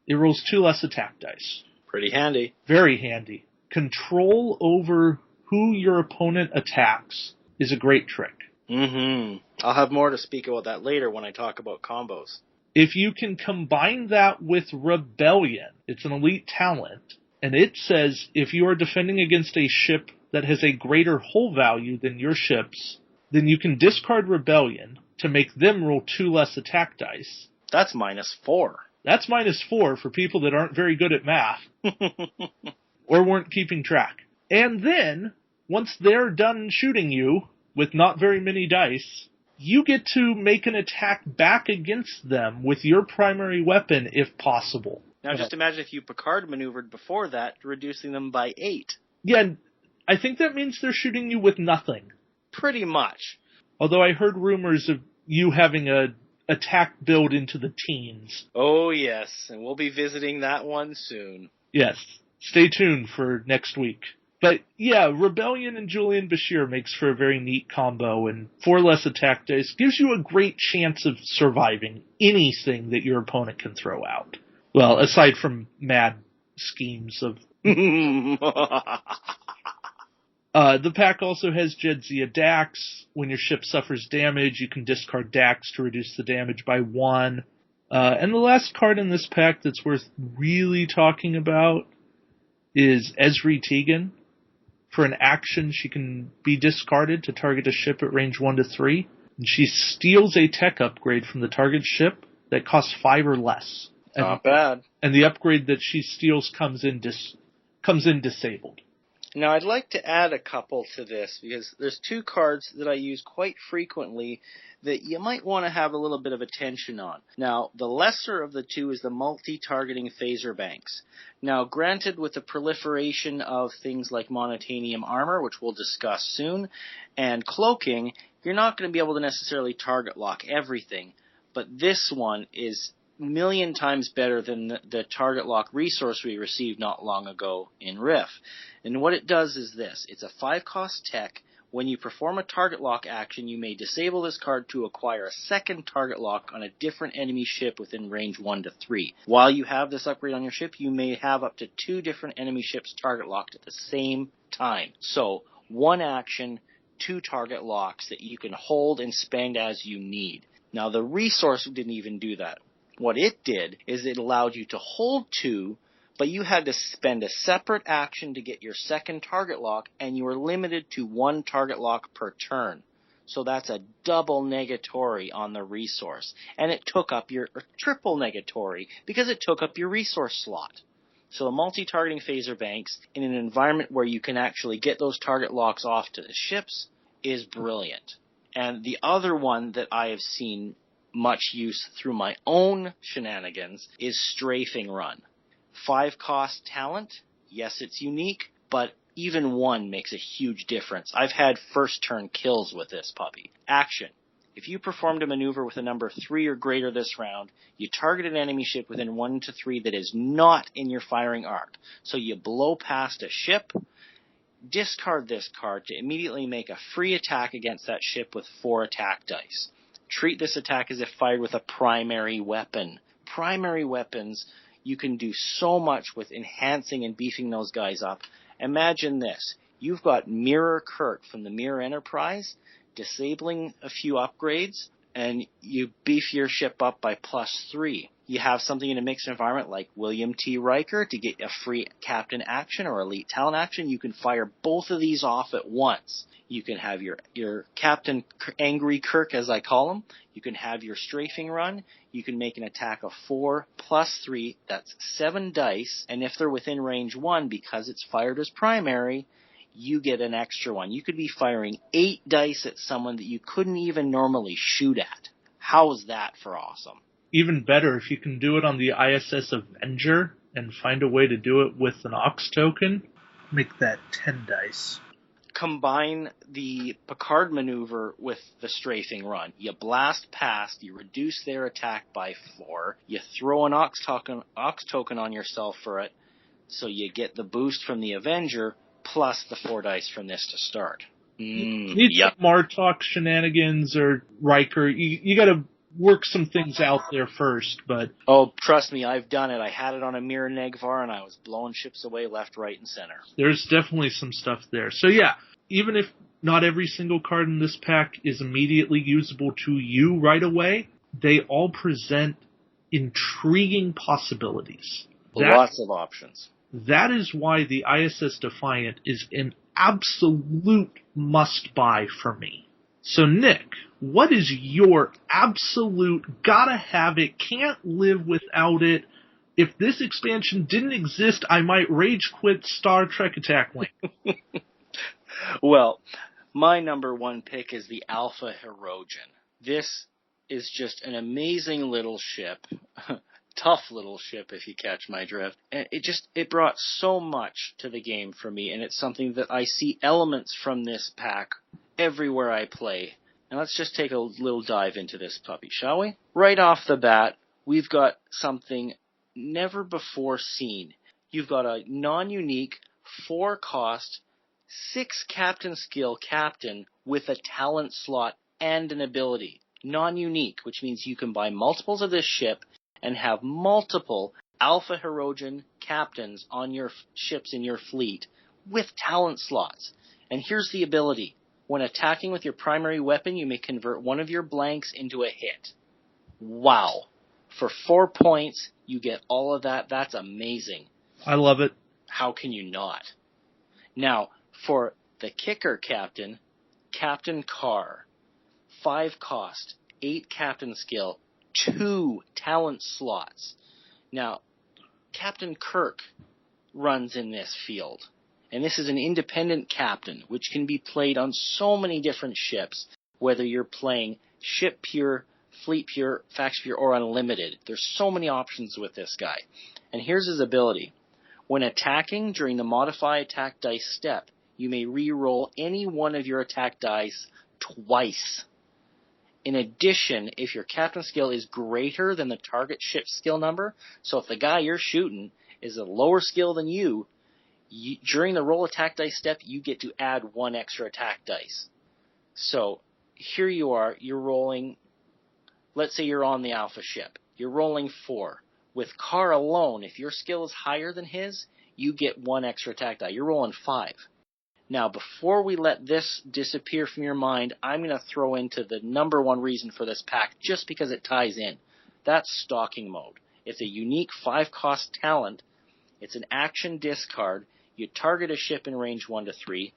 it rolls 2 less attack dice. Pretty handy. Very handy. Control over who your opponent attacks is a great trick. I'll have more to speak about that later when I talk about combos. If you can combine that with Rebellion, it's an elite talent, and it says if you are defending against a ship that has a greater hull value than your ship's, then you can discard Rebellion to make them roll 2 less attack dice. That's -4. That's -4 for people that aren't very good at math. Or weren't keeping track. And then, once they're done shooting you with not very many dice, you get to make an attack back against them with your primary weapon if possible. Now just imagine if you Picard maneuvered before that, reducing them by 8. Yeah, I think that means they're shooting you with nothing. Pretty much. Although I heard rumors of you having a attack build into the teens. Oh yes, and we'll be visiting that one soon. Yes. Stay tuned for next week. But yeah, Rebellion and Julian Bashir makes for a very neat combo, and 4 less attack dice gives you a great chance of surviving anything that your opponent can throw out. Well, aside from mad schemes of... The pack also has Jedzia Dax. When your ship suffers damage, you can discard Dax to reduce the damage by 1. And the last card in this pack that's worth really talking about is Ezri Tegan. For an action, she can be discarded to target a ship at range 1 to 3. And she steals a tech upgrade from the target ship that costs 5 or less. Not bad. And the upgrade that she steals comes in disabled. Now, I'd like to add a couple to this because there's two cards that I use quite frequently that you might want to have a little bit of attention on. Now, the lesser of the two is the multi-targeting phaser banks. Now, granted, with the proliferation of things like monotanium armor, which we'll discuss soon, and cloaking, you're not going to be able to necessarily target lock everything, but this one is a million times better than the target lock resource we received not long ago in Riff. And what it does is this. It's a 5-cost tech. When you perform a target lock action, you may disable this card to acquire a second target lock on a different enemy ship within range 1 to 3. While you have this upgrade on your ship, you may have up to 2 different enemy ships target locked at the same time. So, 1 action, 2 target locks that you can hold and spend as you need. Now, the resource didn't even do that. What it did is it allowed you to hold 2, but you had to spend a separate action to get your second target lock, and you were limited to 1 target lock per turn. So that's a double negatory on the resource. And it took up your triple negatory because it took up your resource slot. So the multi-targeting phaser banks in an environment where you can actually get those target locks off to the ships is brilliant. And the other one that I have seen much use through my own shenanigans is Strafing Run. 5-cost talent, yes, it's unique, but even 1 makes a huge difference. I've had first turn kills with this puppy. Action. If you performed a maneuver with a number 3 or greater this round, you target an enemy ship within 1 to 3 that is not in your firing arc. So you blow past a ship, discard this card to immediately make a free attack against that ship with 4 attack dice. Treat this attack as if fired with a primary weapon. Primary weapons, you can do so much with enhancing and beefing those guys up. Imagine this. You've got Mirror Kirk from the Mirror Enterprise, disabling a few upgrades, and you beef your ship up by +3. You have something in a mixed environment like William T. Riker to get a free captain action or elite talent action. You can fire both of these off at once. You can have your Captain Angry Kirk, as I call him. You can have your Strafing Run. You can make an attack of 4 + 3. That's 7 dice. And if they're within range 1, because it's fired as primary, you get an extra one. You could be firing 8 dice at someone that you couldn't even normally shoot at. How's that for awesome? Even better, if you can do it on the ISS Avenger and find a way to do it with an Ox token, make that 10 dice. Combine the Picard maneuver with the Strafing Run. You blast past, you reduce their attack by 4, you throw an Ox token on yourself for it, so you get the boost from the Avenger, plus the 4 dice from this to start. Need some Martok shenanigans or Riker. You gotta work some things out there first, but... Oh, trust me, I've done it. I had it on a Mirror Negvar, and I was blowing ships away left, right, and center. There's definitely some stuff there. So yeah, even if not every single card in this pack is immediately usable to you right away, they all present intriguing possibilities. Lots of options. That is why the ISS Defiant is an absolute must-buy for me. So Nick, what is your absolute gotta-have-it, can't live without it, if this expansion didn't exist, I might rage quit Star Trek Attack Wing? Well, my number 1 pick is the Alpha Herogen. This is just an amazing little ship. Tough little ship, if you catch my drift. And it brought so much to the game for me, and it's something that I see elements from this pack everywhere I play. And let's just take a little dive into this puppy, shall we? Right off the bat, we've got something never before seen. You've got a non-unique, 4-cost, 6 captain skill captain with a talent slot and an ability. Non-unique, which means you can buy multiples of this ship and have multiple Alpha Herogen captains on your ships in your fleet with talent slots. And here's the ability. When attacking with your primary weapon, you may convert one of your blanks into a hit. Wow. For 4 points, you get all of that. That's amazing. I love it. How can you not? Now, for the kicker captain, Captain Carr, 5 cost, 8 captain skill, 2 talent slots. Now, Captain Kirk runs in this field. And this is an independent captain, which can be played on so many different ships, whether you're playing ship pure, fleet pure, faction pure, or unlimited. There's so many options with this guy. And here's his ability. When attacking during the modify attack dice step, you may re-roll any one of your attack dice twice. In addition, if your captain skill is greater than the target ship's skill number, so if the guy you're shooting is a lower skill than you, during the roll attack dice step, you get to add one extra attack dice. So here you are, you're rolling, let's say you're on the alpha ship. You're rolling 4. With Carr alone, if your skill is higher than his, you get one extra attack die. You're rolling 5. Now, before we let this disappear from your mind, I'm going to throw into the number one reason for this pack, just because it ties in. That's stalking mode. It's a unique 5-cost talent. It's an action discard. You target a ship in range 1 to 3.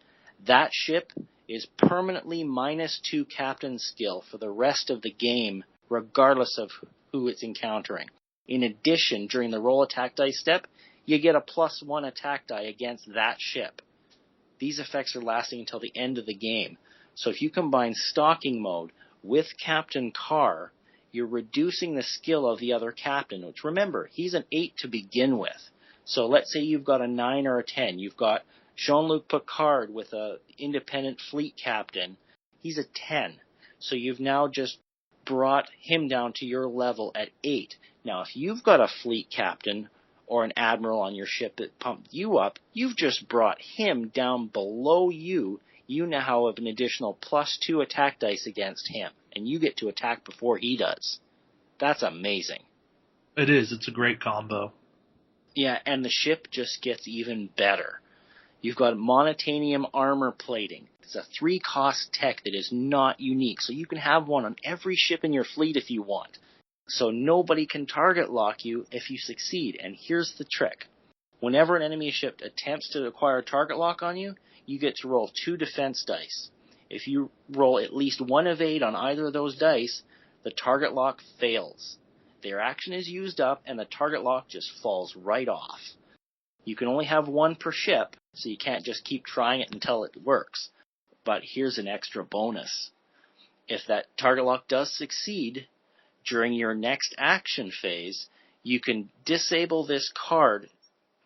That ship is permanently -2 captain skill for the rest of the game, regardless of who it's encountering. In addition, during the roll attack dice step, you get a +1 attack die against that ship. These effects are lasting until the end of the game. So if you combine stalking mode with Captain Carr, you're reducing the skill of the other captain, which remember, he's an 8 to begin with. So let's say you've got a 9 or a 10. You've got Jean-Luc Picard with a independent fleet captain. He's a 10. So you've now just brought him down to your level at 8. Now, if you've got a fleet captain or an admiral on your ship that pumped you up, you've just brought him down below you. You now have an additional +2 attack dice against him, and you get to attack before he does. That's amazing. It is. It's a great combo. Yeah, and the ship just gets even better. You've got monotanium armor plating. It's a 3-cost tech that is not unique, so you can have one on every ship in your fleet if you want. So nobody can target lock you if you succeed. And here's the trick. Whenever an enemy ship attempts to acquire a target lock on you, you get to roll 2 defense dice. If you roll at least 1 evade on either of those dice, the target lock fails. Their action is used up and the target lock just falls right off. You can only have 1 per ship, so you can't just keep trying it until it works. But here's an extra bonus. If that target lock does succeed, during your next action phase, you can disable this card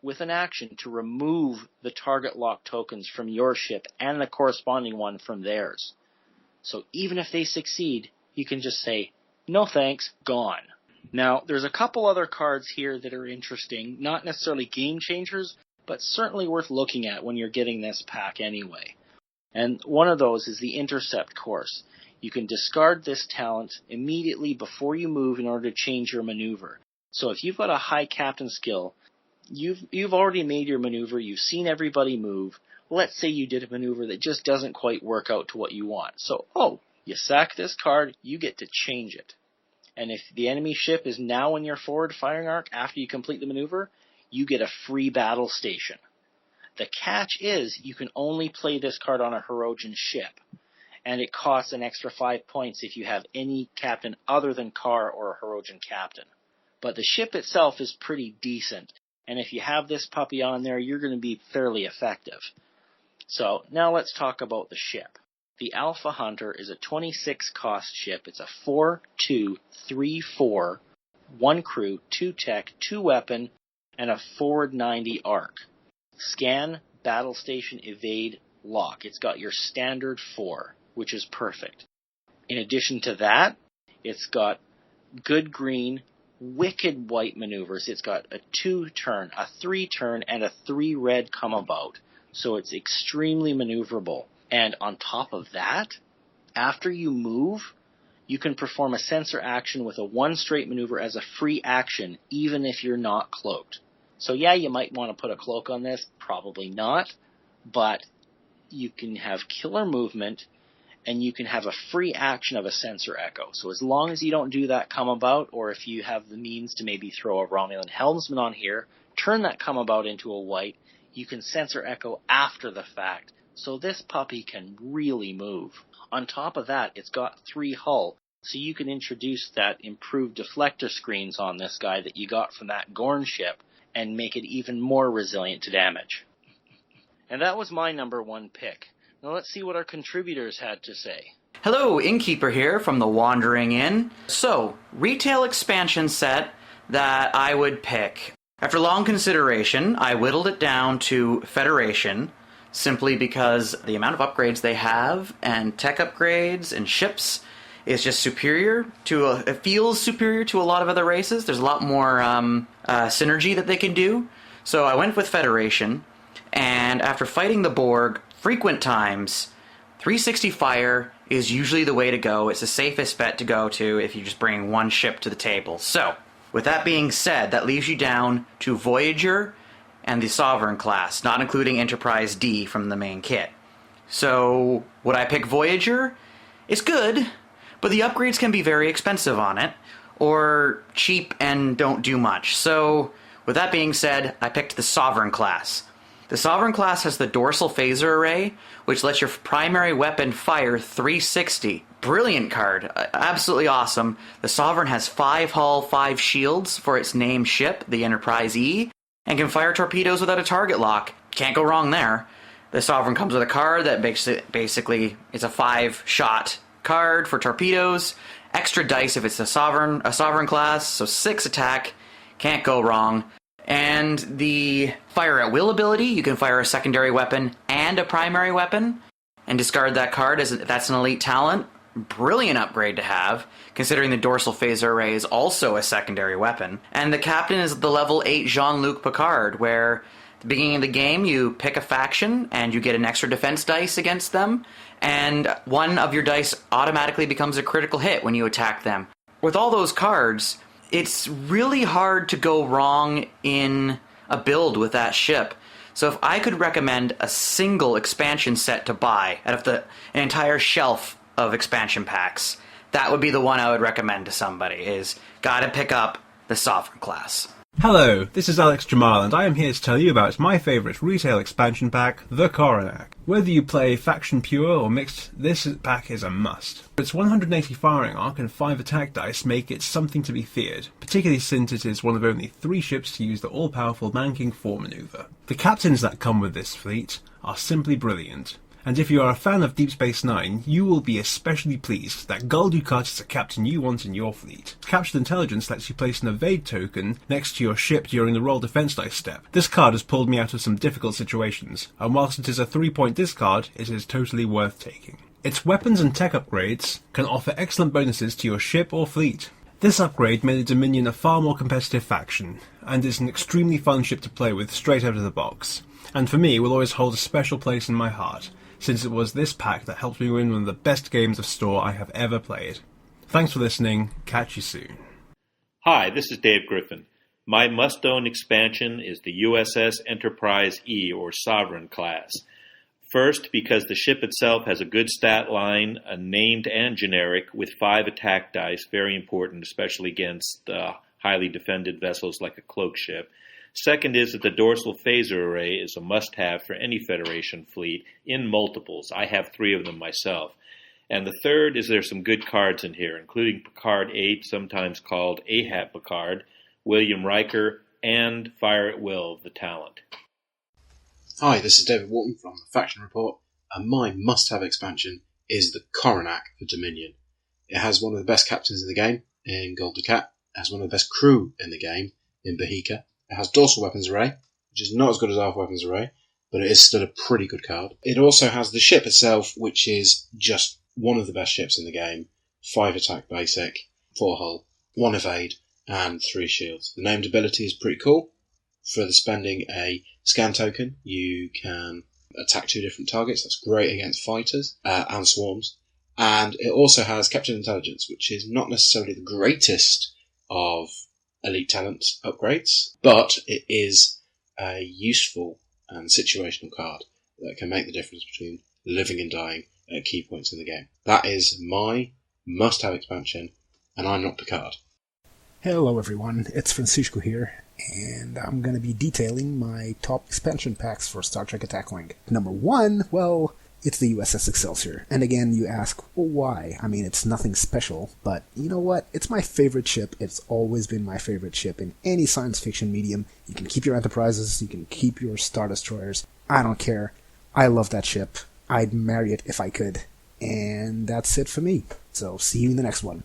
with an action to remove the target lock tokens from your ship and the corresponding one from theirs. So even if they succeed, you can just say, no thanks, gone. Now, there's a couple other cards here that are interesting, not necessarily game changers, but certainly worth looking at when you're getting this pack anyway. And one of those is the Intercept course. You can discard this talent immediately before you move in order to change your maneuver. So if you've got a high captain skill, you've already made your maneuver, you've seen everybody move. Let's say you did a maneuver that just doesn't quite work out to what you want. So, you sack this card, you get to change it. And if the enemy ship is now in your forward firing arc after you complete the maneuver, you get a free battle station. The catch is you can only play this card on a Hirogen ship. And it costs an extra 5 points if you have any captain other than Carr or a Hirogen captain. But the ship itself is pretty decent, and if you have this puppy on there, you're going to be fairly effective. So now let's talk about the ship. The Alpha Hunter is a 26-cost ship. It's a 4-2-3-4, 1 crew, 2 tech, 2 weapon, and a forward 90 arc. Scan, battle station, evade, lock. It's got your standard 4. Which is perfect. In addition to that, it's got good green, wicked white maneuvers. It's got a 2-turn, a 3-turn, and a 3 red come about. So it's extremely maneuverable. And on top of that, after you move, you can perform a sensor action with a 1 straight maneuver as a free action, even if you're not cloaked. So yeah, you might want to put a cloak on this, probably not, but you can have killer movement, and you can have a free action of a sensor echo. So as long as you don't do that come about, or if you have the means to maybe throw a Romulan helmsman on here, turn that come about into a white, you can sensor echo after the fact. So this puppy can really move. On top of that, it's got 3 hull, so you can introduce that improved deflector screens on this guy that you got from that Gorn ship and make it even more resilient to damage. And that was my number 1 pick. Now let's see what our contributors had to say. Hello, Innkeeper here from the Wandering Inn. So, retail expansion set that I would pick. After long consideration, I whittled it down to Federation, simply because the amount of upgrades they have, and tech upgrades, and ships, is just superior to it feels superior to a lot of other races. There's a lot more synergy that they can do. So I went with Federation, and after fighting the Borg frequent times, 360 Fire is usually the way to go. It's the safest bet to go to if you just bring one ship to the table. So, with that being said, that leaves you down to Voyager and the Sovereign class, not including Enterprise D from the main kit. So, would I pick Voyager? It's good, but the upgrades can be very expensive on it, or cheap and don't do much. So, with that being said, I picked the Sovereign class. The Sovereign class has the dorsal phaser array, which lets your primary weapon fire 360. Brilliant card. Absolutely awesome. The Sovereign has 5 hull, 5 shields for its named ship, the Enterprise E, and can fire torpedoes without a target lock. Can't go wrong there. The Sovereign comes with a card that basically is a 5-shot card for torpedoes. Extra dice if it's a Sovereign class, so 6 attack. Can't go wrong. And the Fire at Will ability, you can fire a secondary weapon and a primary weapon, and discard that card as that's an elite talent. Brilliant upgrade to have, considering the dorsal phaser array is also a secondary weapon. And the captain is the level 8 Jean-Luc Picard, where at the beginning of the game you pick a faction and you get an extra defense dice against them, and one of your dice automatically becomes a critical hit when you attack them. With all those cards, it's really hard to go wrong in a build with that ship. So if I could recommend a single expansion set to buy out of an entire shelf of expansion packs, that would be the one I would recommend to somebody, is gotta pick up the Sovereign class. Hello, this is Alex Jamal, and I am here to tell you about my favourite retail expansion pack, the Coronac. Whether you play Faction Pure or Mixed, this pack is a must. Its 180 firing arc and 5 attack dice make it something to be feared, particularly since it is one of only 3 ships to use the all-powerful Man-King 4 maneuver. The captains that come with this fleet are simply brilliant. And if you are a fan of Deep Space Nine, you will be especially pleased that Gul Dukat is a captain you want in your fleet. Captured Intelligence lets you place an evade token next to your ship during the roll defense dice step. This card has pulled me out of some difficult situations, and whilst it is a 3-point discard, it is totally worth taking. Its weapons and tech upgrades can offer excellent bonuses to your ship or fleet. This upgrade made the Dominion a far more competitive faction, and is an extremely fun ship to play with straight out of the box, and for me will always hold a special place in my heart, since it was this pack that helped me win one of the best games of Store I have ever played. Thanks for listening. Catch you soon. Hi, this is Dave Griffin. My must-own expansion is the USS Enterprise E, or Sovereign class. First, because the ship itself has a good stat line, a named and generic, with 5 attack dice, very important, especially against highly defended vessels like a cloak ship. Second is that the dorsal phaser array is a must-have for any Federation fleet in multiples. I have 3 of them myself. And the third is there's some good cards in here, including Picard 8, sometimes called Ahab Picard, William Riker, and Fire at Will, the talent. Hi, this is David Walton from the Faction Report, and my must-have expansion is the Coronac for Dominion. It has one of the best captains in the game, in Gul Dukat. It has one of the best crew in the game, in Bahika. It has dorsal weapons array, which is not as good as our weapons array, but it is still a pretty good card. It also has the ship itself, which is just one of the best ships in the game. 5 attack basic, 4 hull, 1 evade, and 3 shields. The named ability is pretty cool. For the spending a scan token, you can attack 2 different targets. That's great against fighters and swarms. And it also has Captured Intelligence, which is not necessarily the greatest of elite talent upgrades, but it is a useful and situational card that can make the difference between living and dying at key points in the game. That is my must-have expansion, and I'm not Picard. Hello everyone, it's Francisco here, and I'm going to be detailing my top expansion packs for Star Trek Attack Wing. Number 1, well, It's the USS Excelsior. And again, you ask, well, why? I mean, it's nothing special, but you know what? It's my favorite ship. It's always been my favorite ship in any science fiction medium. You can keep your Enterprises, you can keep your Star Destroyers. I don't care. I love that ship. I'd marry it if I could. And that's it for me. So see you in the next one.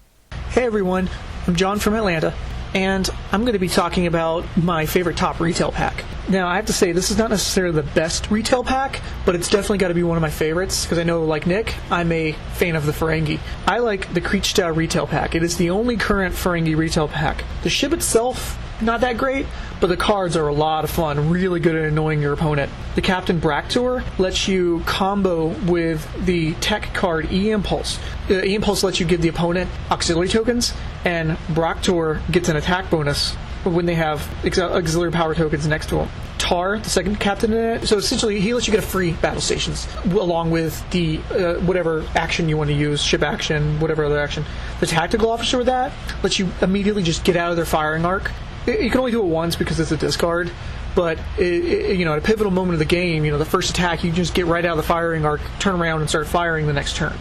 Hey everyone, I'm John from Atlanta, and I'm going to be talking about my favorite top retail pack. Now, I have to say, this is not necessarily the best retail pack, but it's definitely got to be one of my favorites, because I know, like Nick, I'm a fan of the Ferengi. I like the Kriegstau retail pack. It is the only current Ferengi retail pack. The ship itself, not that great, but the cards are a lot of fun, really good at annoying your opponent. The Captain Bractor lets you combo with the tech card E-Impulse. E-Impulse lets you give the opponent auxiliary tokens, and Bractor gets an attack bonus when they have auxiliary power tokens next to them. Tar, the second captain in it, so essentially he lets you get a free battle stations along with the whatever action you want to use, ship action, whatever other action. The tactical officer with that lets you immediately just get out of their firing arc. You can only do it once because it's a discard, but at a pivotal moment of the game, the first attack, you just get right out of the firing arc, turn around and start firing the next turn.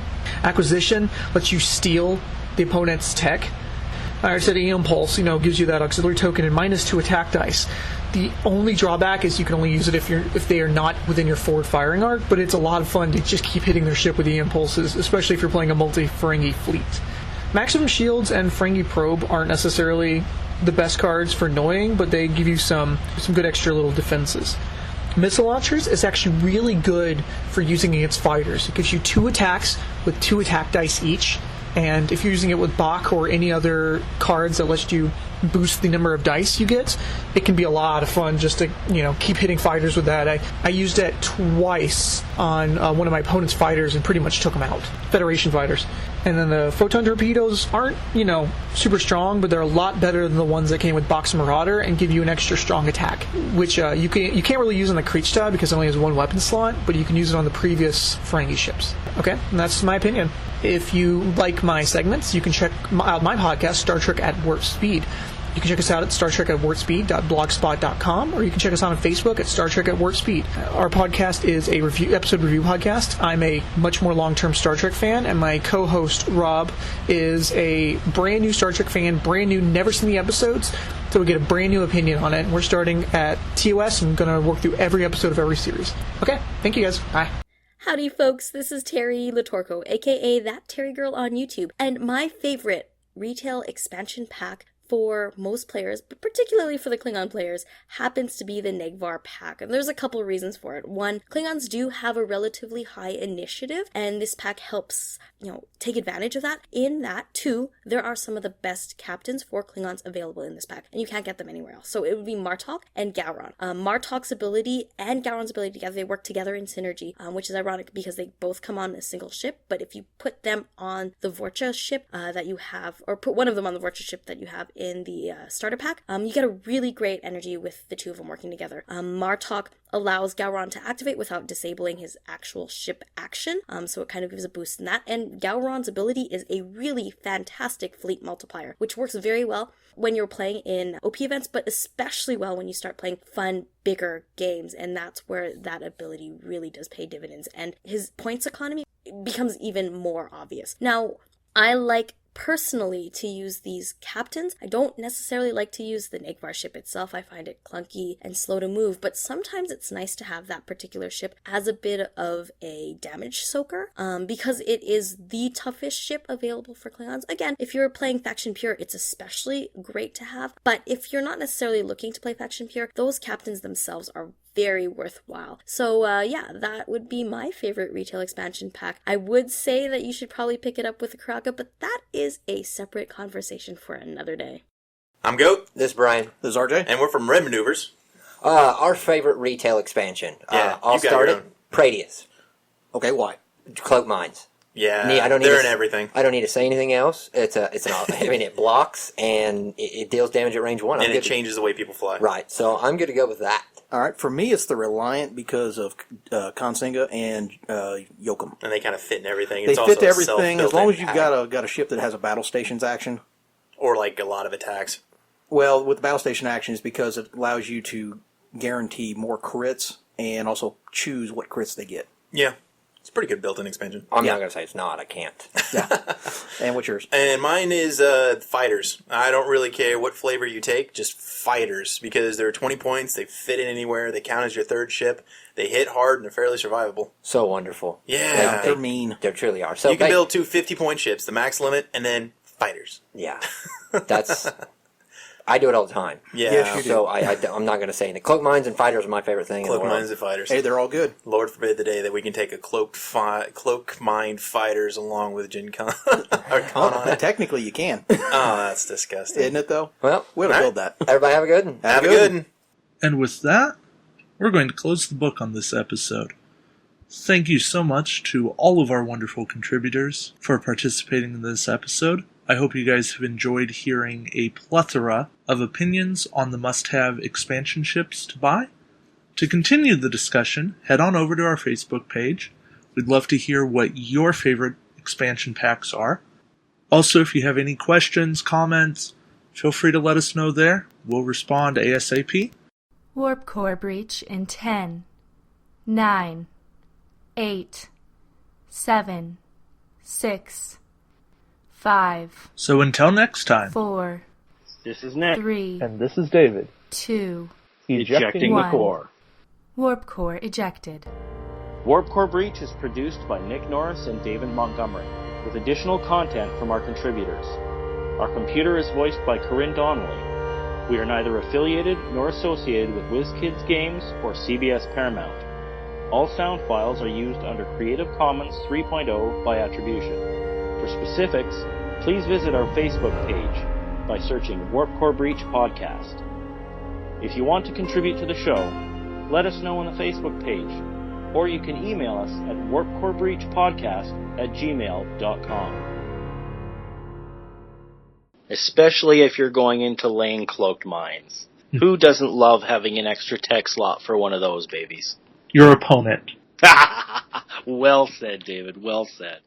Acquisition lets you steal the opponent's tech. I said E-Impulse, gives you that auxiliary token and -2 attack dice. The only drawback is you can only use it if they are not within your forward firing arc, but it's a lot of fun to just keep hitting their ship with E-Impulses, especially if you're playing a multi-Ferengi fleet. Maximum Shields and Ferengi Probe aren't necessarily the best cards for annoying, but they give you some good extra little defenses. Missile Launchers is actually really good for using against fighters. It gives you 2 attacks with 2 attack dice each, and if you're using it with Bach or any other cards that lets you boost the number of dice you get, it can be a lot of fun just to keep hitting fighters with that. I used it twice on one of my opponent's fighters and pretty much took them out. Federation fighters. And then the Photon Torpedoes aren't super strong, but they're a lot better than the ones that came with Box Marauder and give you an extra strong attack, which you can't really use on the Kriegstau because it only has 1 weapon slot, but you can use it on the previous Ferengi ships. Okay, and that's my opinion. If you like my segments, you can check out my podcast, Star Trek at Warp Speed. You can check us out at StarTrek@WarpSpeed.blogspot.com, or you can check us out on Facebook at Star Trek at Warp Speed. Our podcast is a episode review podcast. I'm a much more long-term Star Trek fan, and my co-host, Rob, is a brand new Star Trek fan, brand new, never seen the episodes, so we get a brand new opinion on it. We're starting at TOS and going to work through every episode of every series. Okay, thank you guys. Bye. Howdy, folks. This is Terry Latorco, aka That Terry Girl on YouTube, and my favorite retail expansion pack for most players, but particularly for the Klingon players, happens to be the Negvar pack. And there's a couple of reasons for it. One, Klingons do have a relatively high initiative, and this pack helps, take advantage of that. In that, too, there are some of the best captains for Klingons available in this pack, and you can't get them anywhere else. So it would be Martok and Gowron. Martok's ability and Gowron's ability together, they work together in synergy, which is ironic because they both come on a single ship, but if you put them on the Vorcha ship that you have, or put one of them on the Vorcha ship that you have in the starter pack, you get a really great energy with the two of them working together. Martok allows Gowron to activate without disabling his actual ship action, so it kind of gives a boost in that. And Gowron's ability is a really fantastic fleet multiplier, which works very well when you're playing in OP events, but especially well when you start playing fun, bigger games, and that's where that ability really does pay dividends, and his points economy becomes even more obvious. Now, I like personally to use these captains. I don't necessarily like to use the Negvar ship itself. I find it clunky and slow to move, but sometimes it's nice to have that particular ship as a bit of a damage soaker, because it is the toughest ship available for Klingons. Again, if you're playing Faction Pure, it's especially great to have, but if you're not necessarily looking to play Faction Pure, those captains themselves are very worthwhile. So that would be my favorite retail expansion pack. I would say that you should probably pick it up with the Karaka, but that is a separate conversation for another day. I'm Goat. This is Brian. This is RJ. And we're from Red Maneuvers. Our favorite retail expansion. I'll start it. Pradius. Okay, why? Cloak Mines. Yeah, they're in everything. I don't need to say anything else. It blocks and it deals damage at range 1. And it changes the way people fly. Right, so I'm good to go with that. All right, for me, it's the Reliant because of Konsinga and Yoakum. And they kind of fit in everything. They fit to everything as long as you've got a ship that has a battle stations action. Or like a lot of attacks. Well, with the battle station action is because it allows you to guarantee more crits and also choose what crits they get. Yeah. It's a pretty good built-in expansion. I'm not going to say it's not. I can't. And what's yours? And mine is fighters. I don't really care what flavor you take, just fighters, because they're 20 points, they fit in anywhere, they count as your third ship, they hit hard, and they're fairly survivable. So wonderful. Yeah. They're mean. They truly are. So you can build 2 50-point ships, the max limit, and then fighters. Yeah. That's... I do it all the time. Yeah. Yes, you do. So I'm not going to say anything. Cloak mines and fighters are my favorite thing in the Cloak world. mines and fighters. Hey, they're all good. Lord forbid the day that we can take a cloak mine fighters along with Gen Con. or Con on it. Technically, you can. Oh, that's disgusting. Isn't it, though? Well, we'll build that. Everybody have a good one. Have a good one. And with that, we're going to close the book on this episode. Thank you so much to all of our wonderful contributors for participating in this episode. I hope you guys have enjoyed hearing a plethora of opinions on the must-have expansion ships to buy. To continue the discussion, head on over to our Facebook page. We'd love to hear what your favorite expansion packs are. Also, if you have any questions, comments, feel free to let us know there. We'll respond ASAP. Warp core breach in 10, 9, 8, 7, 6, 5. So until next time. 4. This is Nick. 3. And this is David. 2. Ejecting the core. Warp core ejected. Warp Core Breach is produced by Nick Norris and David Montgomery, with additional content from our contributors. Our computer is voiced by Corinne Donnelly. We are neither affiliated nor associated with WizKids Games or CBS Paramount. All sound files are used under Creative Commons 3.0 by attribution. For specifics, please visit our Facebook page by searching Warp Core Breach Podcast. If you want to contribute to the show, let us know on the Facebook page, or you can email us at warpcorebreachpodcast@gmail.com. Especially if you're going into laying cloaked mines. Who doesn't love having an extra tech slot for one of those babies? Your opponent. Well said, David. Well said.